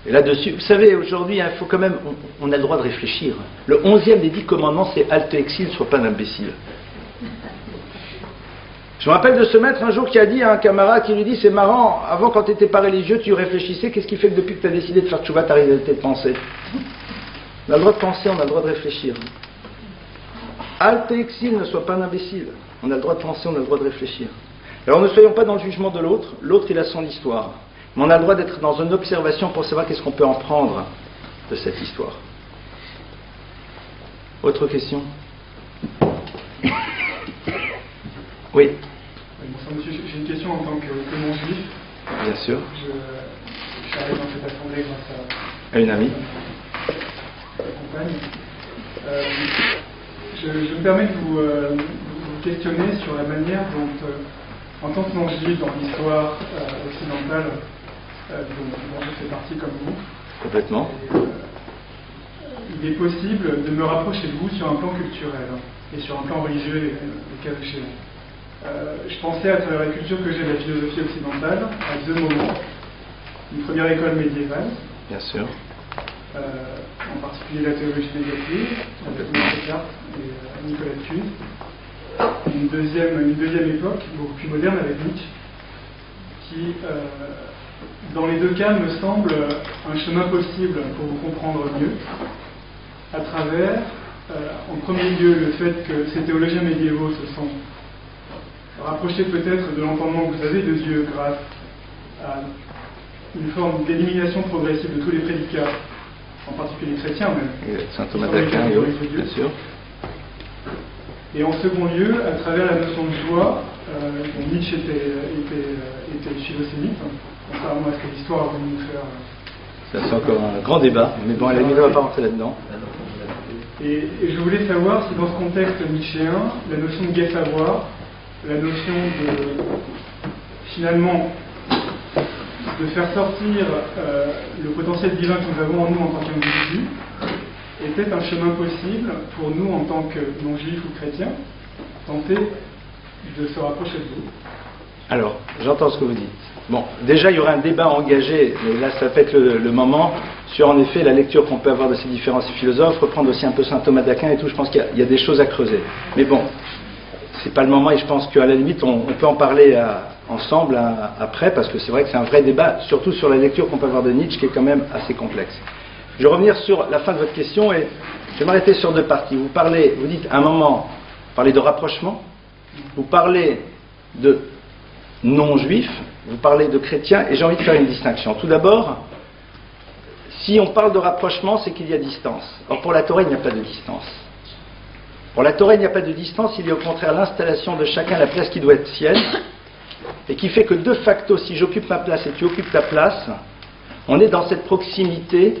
Et là-dessus, vous savez, aujourd'hui, il faut quand même, on a le droit de réfléchir. Le 11e des 10 commandements, c'est halte exil, sois pas un imbécile. Je me rappelle de ce maître un jour qui a dit à un camarade qui lui dit, c'est marrant, avant quand tu n'étais pas religieux, tu réfléchissais, qu'est-ce qui fait que depuis que tu as décidé de faire tchouva, tu as arrêté de penser? On a le droit de penser, on a le droit de réfléchir. Halte exil, ne sois pas un imbécile. On a le droit de penser, on a le droit de réfléchir. Alors ne soyons pas dans le jugement de l'autre, l'autre il a son histoire. Mais on a le droit d'être dans une observation pour savoir qu'est-ce qu'on peut en prendre de cette histoire. Autre question? Oui. Bonsoir monsieur, j'ai une question en tant que non juif. Bien sûr. Je suis arrivé dans cette cette assemblée grâce À une amie. à la compagne. Je me permets de vous questionner sur la manière dont, en tant que non-juif dans l'histoire occidentale, dont je fais partie comme vous, Complètement. il est possible de me rapprocher de vous sur un plan culturel et sur un plan religieux, le cas échéant. Je pensais à travers la culture que j'ai de la philosophie occidentale à deux moments. Une première école médiévale, Bien sûr. en particulier la théologie négative, avec Descartes et Nicolas de Cuise. Une deuxième époque, beaucoup plus moderne, avec Nietzsche, qui, dans les deux cas, me semble un chemin possible pour vous comprendre mieux, à travers, en premier lieu, le fait que ces théologiens médiévaux se sont rapprochés peut-être de l'entendement que vous avez de Dieu grâce à une forme d'élimination progressive de tous les prédicats, en particulier chrétiens même. Saint Thomas d'Aquin et autres, bien sûr. Et en second lieu, à travers la notion de joie, dont Nietzsche était philosémite, contrairement à ce que l'histoire a voulu nous faire. Ça, c'est encore un grand débat, mais bon, elle ne va pas rentrer là-dedans. Et je voulais savoir si dans ce contexte nietzschéen, la notion de gai savoir, la notion de, finalement, de faire sortir le potentiel divin que nous avons en nous en tant qu'individus, était un chemin possible pour nous en tant que non-juifs ou chrétiens, tenter de se rapprocher de vous. Alors, j'entends ce que vous dites. Bon, déjà, il y aura un débat engagé, mais là, ça va être le moment, sur en effet la lecture qu'on peut avoir de ces différents philosophes, reprendre aussi un peu Saint Thomas d'Aquin et tout. Je pense qu'il y a des choses à creuser. Mais bon, c'est pas le moment, et je pense qu'à la limite, on peut en parler ensemble après, parce que c'est vrai que c'est un vrai débat, surtout sur la lecture qu'on peut avoir de Nietzsche, qui est quand même assez complexe. Je vais revenir sur la fin de votre question, et je vais m'arrêter sur deux parties. Vous dites à un moment, vous parlez de rapprochement, vous parlez de non-juifs, vous parlez de chrétiens, et j'ai envie de faire une distinction. Tout d'abord, si on parle de rapprochement, c'est qu'il y a distance. Or, pour la Torah, il n'y a pas de distance. Pour la Torah, il n'y a pas de distance, il y a au contraire l'installation de chacun à la place qui doit être sienne, et qui fait que de facto, si j'occupe ma place et tu occupes ta place, on est dans cette proximité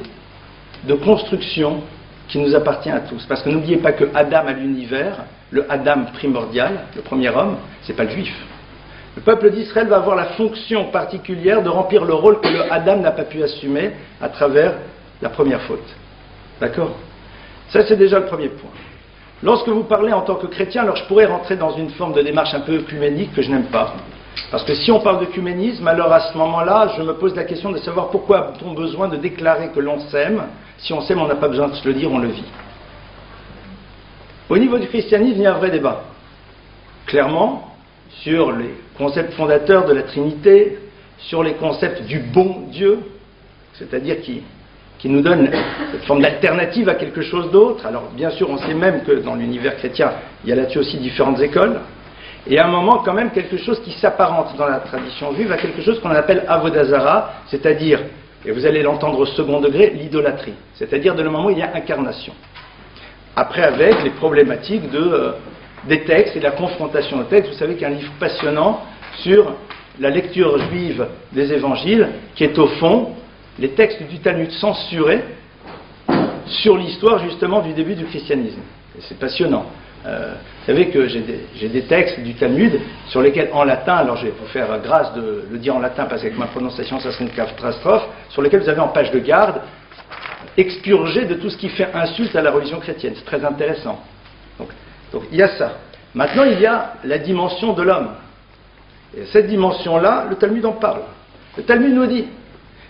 de construction qui nous appartient à tous. Parce que n'oubliez pas que Adam a l'univers, le Adam primordial, le premier homme, c'est pas le juif. Le peuple d'Israël va avoir la fonction particulière de remplir le rôle que le Adam n'a pas pu assumer à travers la première faute. D'accord ? Ça, c'est déjà le premier point. Lorsque vous parlez en tant que chrétien, alors je pourrais rentrer dans une forme de démarche un peu œcuménique que je n'aime pas. Parce que si on parle d'œcuménisme, alors à ce moment-là, je me pose la question de savoir pourquoi a-t-on besoin de déclarer que l'on s'aime. Si on s'aime, on n'a pas besoin de se le dire, on le vit. Au niveau du christianisme, il y a un vrai débat. Clairement, sur les concepts fondateurs de la Trinité, sur les concepts du bon Dieu, c'est-à-dire qui nous donne cette forme d'alternative à quelque chose d'autre. Alors bien sûr, on sait même que dans l'univers chrétien, il y a là-dessus aussi différentes écoles, et à un moment quand même quelque chose qui s'apparente dans la tradition juive à quelque chose qu'on appelle Avodazara, c'est-à-dire, et vous allez l'entendre au second degré, l'idolâtrie, c'est-à-dire de le moment où il y a incarnation. Après avec les problématiques des textes et de la confrontation aux textes, vous savez qu'il y a un livre passionnant sur la lecture juive des évangiles, qui est au fond les textes du Talmud censurés sur l'histoire justement du début du christianisme. Et c'est passionnant. Vous savez que j'ai des textes du Talmud sur lesquels en latin, alors je vais vous faire grâce de le dire en latin parce qu'avec ma prononciation ça serait une catastrophe, sur lesquels vous avez en page de garde expurgé de tout ce qui fait insulte à la religion chrétienne. C'est très intéressant. Donc il y a ça. Maintenant il y a la dimension de l'homme. Et cette dimension-là, le Talmud en parle. Le Talmud nous dit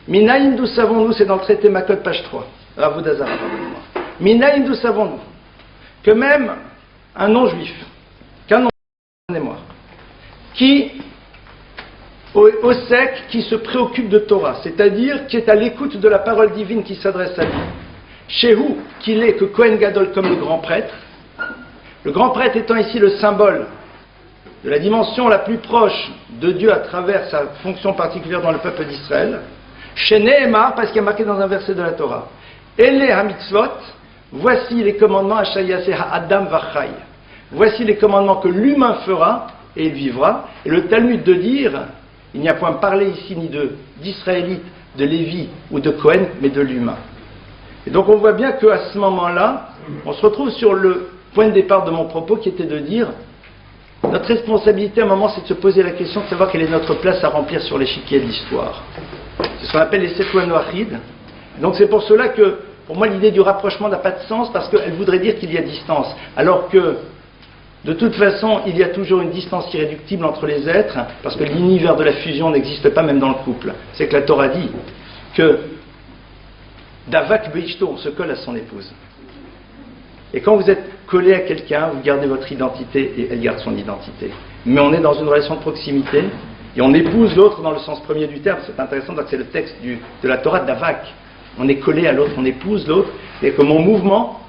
Minaïm, d'où savons-nous, c'est dans le traité Makot, page 3. Avodazara, pardonnez-moi. Minaïm, d'où savons-nous que même un non-juif, qu'un non-juif, qui, au sec, qui se préoccupe de Torah, c'est-à-dire qui est à l'écoute de la parole divine qui s'adresse à lui, Shehu, qu'il est que Kohen Gadol comme le grand prêtre étant ici le symbole de la dimension la plus proche de Dieu à travers sa fonction particulière dans le peuple d'Israël, chez Nehemar, parce qu'il y a marqué dans un verset de la Torah, Ele ha-mitzvot, voici les commandements Ashayase ha-adam vachai. Voici les commandements que l'humain fera et il vivra. Et le Talmud de dire, Il n'y a point parlé ici ni d'Israélite, de Lévi ou de Cohen, mais de l'humain. Et donc on voit bien qu'à ce moment-là, on se retrouve sur le point de départ de mon propos qui était de dire notre responsabilité à un moment c'est de se poser la question de savoir quelle est notre place à remplir sur l'échiquier de l'histoire. C'est ce qu'on appelle les Setouan Wahid. Donc c'est pour cela que pour moi l'idée du rapprochement n'a pas de sens parce qu'elle voudrait dire qu'il y a distance. Alors que de toute façon il y a toujours une distance irréductible entre les êtres parce que l'univers de la fusion n'existe pas même dans le couple. C'est que la Torah dit que Davak Beishto, on se colle à son épouse. Et quand vous êtes collé à quelqu'un, vous gardez votre identité et elle garde son identité. Mais on est dans une relation de proximité et on épouse l'autre dans le sens premier du terme. C'est intéressant, donc c'est le texte de la Torah Davak. On est collé à l'autre, on épouse l'autre et que mon mouvement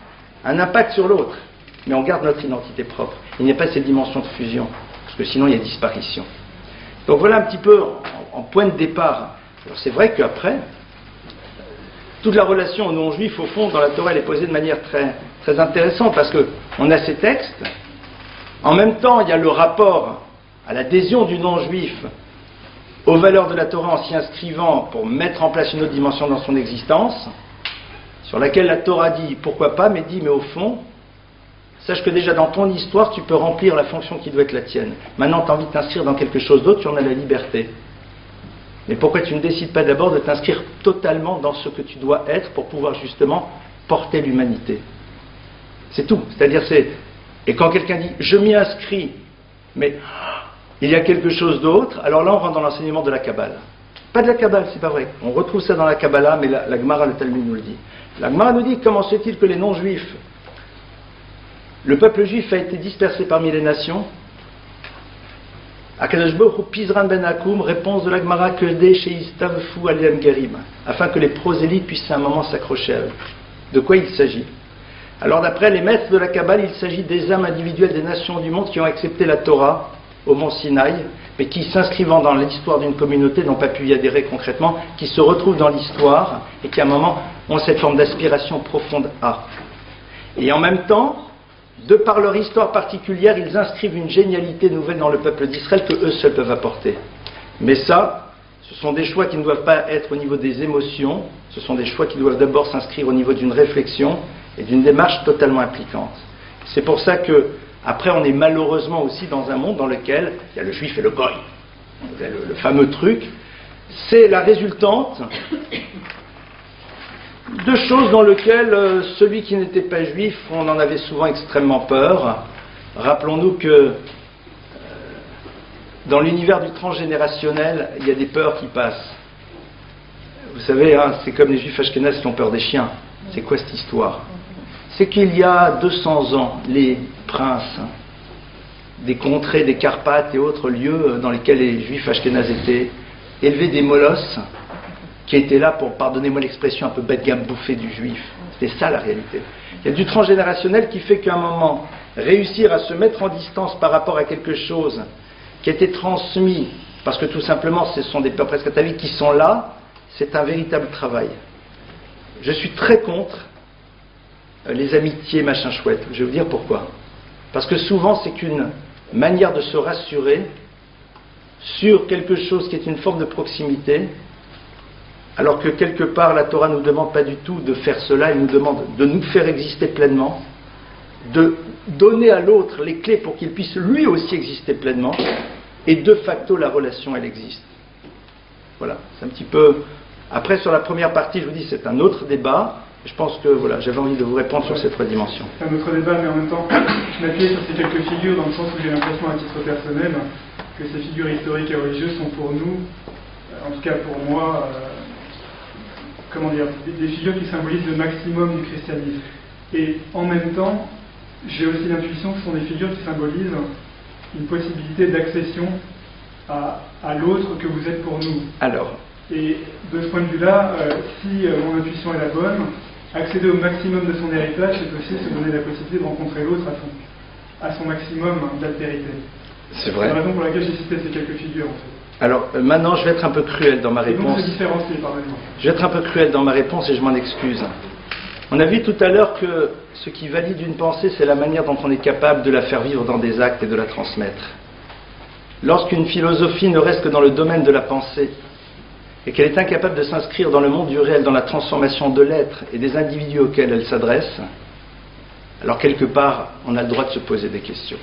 a un impact sur l'autre. Mais on garde notre identité propre. Il n'y a pas cette dimension de fusion, parce que sinon il y a disparition. Donc voilà un petit peu en point de départ. Alors c'est vrai qu'après, toute la relation aux non-juifs, au fond, dans la Torah, elle est posée de manière très, très intéressante, parce qu'on a ces textes, en même temps, il y a le rapport à l'adhésion du non-juif aux valeurs de la Torah en s'y inscrivant pour mettre en place une autre dimension dans son existence, sur laquelle la Torah dit, pourquoi pas, mais dit, mais au fond, sache que déjà dans ton histoire, tu peux remplir la fonction qui doit être la tienne. Maintenant, tu as envie de t'inscrire dans quelque chose d'autre, tu en as la liberté. Mais pourquoi tu ne décides pas d'abord de t'inscrire totalement dans ce que tu dois être pour pouvoir justement porter l'humanité? C'est tout. C'est-à-dire, et quand quelqu'un dit « je m'y inscris », mais il y a quelque chose d'autre, alors là on rentre dans l'enseignement de la Kabbale. Pas de la Kabbale, c'est pas vrai. On retrouve ça dans la Kabbalah, mais la Gemara, le Talmud nous le dit. La Gemara nous dit comment se fait-il que les non-juifs, le peuple juif a été dispersé parmi les nations. Akadosh Baruch Hu Pizran ben Akoum, réponse de la Gemara que des Sheistavfu Alem Gerim, afin que les prosélytes puissent à un moment s'accrocher à eux. De quoi il s'agit? Alors d'après les maîtres de la Kabbale, il s'agit des âmes individuelles des nations du monde qui ont accepté la Torah au mont Sinaï, mais qui, s'inscrivant dans l'histoire d'une communauté, n'ont pas pu y adhérer concrètement, qui se retrouvent dans l'histoire et qui à un moment ont cette forme d'aspiration profonde à. Et en même temps, de par leur histoire particulière, ils inscrivent une génialité nouvelle dans le peuple d'Israël que eux seuls peuvent apporter. Mais ça, ce sont des choix qui ne doivent pas être au niveau des émotions, ce sont des choix qui doivent d'abord s'inscrire au niveau d'une réflexion et d'une démarche totalement impliquante. C'est pour ça que, après, on est malheureusement aussi dans un monde dans lequel il y a le juif et le goy. Le fameux truc, c'est la résultante de choses dans lesquelles celui qui n'était pas juif, on en avait souvent extrêmement peur. Rappelons-nous que dans l'univers du transgénérationnel, il y a des peurs qui passent. Vous savez, hein, c'est comme les juifs ashkénazes qui ont peur des chiens. C'est quoi cette histoire? C'est qu'il y a 200 ans, les princes des contrées, des Carpates et autres lieux dans lesquels les juifs ashkénazes étaient élevaient des molosses qui étaient là pour, pardonnez-moi l'expression, un peu bas de gamme bouffer du juif. C'était ça la réalité. Il y a du transgénérationnel qui fait qu'à un moment, réussir à se mettre en distance par rapport à quelque chose qui a été transmis, parce que tout simplement ce sont des peurs presque ataviques qui sont là, c'est un véritable travail. Je suis très contre les amitiés machin chouette. Je vais vous dire pourquoi. Parce que souvent c'est qu'une manière de se rassurer sur quelque chose qui est une forme de proximité, alors que quelque part la Torah ne nous demande pas du tout de faire cela, elle nous demande de nous faire exister pleinement, de donner à l'autre les clés pour qu'il puisse lui aussi exister pleinement, et de facto la relation elle existe. Voilà, c'est un petit peu... Après sur la première partie, je vous dis c'est un autre débat, je pense que voilà, j'avais envie de vous répondre sur ces trois dimensions. C'est un autre débat, mais en même temps, je m'appuie sur ces quelques figures dans le sens où j'ai l'impression à titre personnel que ces figures historiques et religieuses sont pour nous, en tout cas pour moi, comment dire, des figures qui symbolisent le maximum du christianisme. Et en même temps, j'ai aussi l'intuition que ce sont des figures qui symbolisent une possibilité d'accession à l'autre que vous êtes pour nous. Alors. Et de ce point de vue-là, si mon intuition est la bonne, accéder au maximum de son héritage, c'est aussi se donner la possibilité de rencontrer l'autre à son maximum d'altérité. C'est vrai. C'est la raison pour laquelle j'ai cité ces quelques figures, en fait. Alors, maintenant, je vais être un peu cruel dans ma réponse. Donc, c'est différencié, pardonnez-moi. Je vais être un peu cruel dans ma réponse et je m'en excuse. On a vu tout à l'heure que ce qui valide une pensée, c'est la manière dont on est capable de la faire vivre dans des actes et de la transmettre. lorsqu'une philosophie ne reste que dans le domaine de la pensée, et qu'elle est incapable de s'inscrire dans le monde du réel, dans la transformation de l'être et des individus auxquels elle s'adresse, alors quelque part, on a le droit de se poser des questions.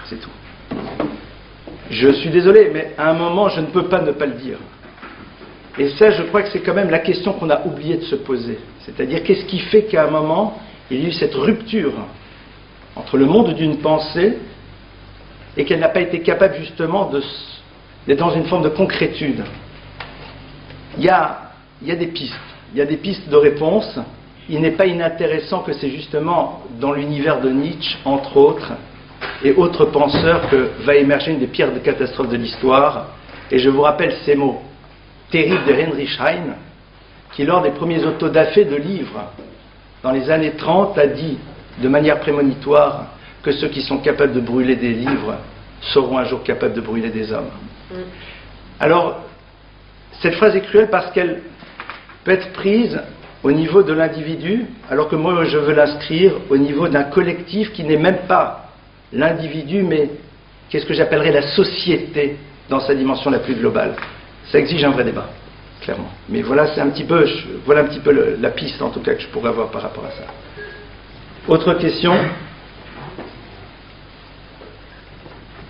C'est tout. Je suis désolé, mais à un moment, je ne peux pas ne pas le dire. Et ça, je crois que c'est quand même la question qu'on a oublié de se poser. C'est-à-dire, qu'est-ce qui fait qu'à un moment, il y a eu cette rupture entre le monde d'une pensée et qu'elle n'a pas été capable justement d'être dans une forme de concrétude. Il y a des pistes. Il y a des pistes de réponse. Il n'est pas inintéressant que c'est justement dans l'univers de Nietzsche, entre autres, et autres penseurs, que va émerger une des pires catastrophes de l'histoire. Et je vous rappelle ces mots terribles de Heinrich Heine, qui lors des premiers autodafés de livres, dans les années 30, a dit de manière prémonitoire que ceux qui sont capables de brûler des livres seront un jour capables de brûler des hommes. Alors, cette phrase est cruelle parce qu'elle peut être prise au niveau de l'individu, alors que moi je veux l'inscrire au niveau d'un collectif qui n'est même pas l'individu, mais qu'est-ce que j'appellerais la société dans sa dimension la plus globale. Ça exige un vrai débat, clairement. Mais voilà, voilà un petit peu la piste en tout cas que je pourrais avoir par rapport à ça. Autre question?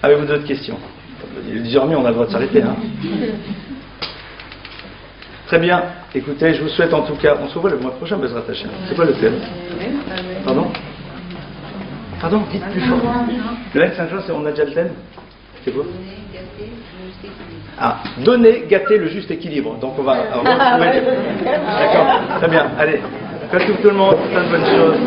Avez-vous d'autres questions? Désormais, on a le droit de s'arrêter. Hein. Très bien. Écoutez, je vous souhaite en tout cas... On se revoit le mois prochain, Bezrat Hashem. C'est quoi le thème? Pardon? Pardon? Dites plus fort. Le lac Saint-Jean, on a déjà le thème? C'est quoi? Ah, donner, gâter le juste équilibre. Donc on va retrouver... D'accord. Très bien. Allez. Faites tout le monde. Plein de bonnes choses.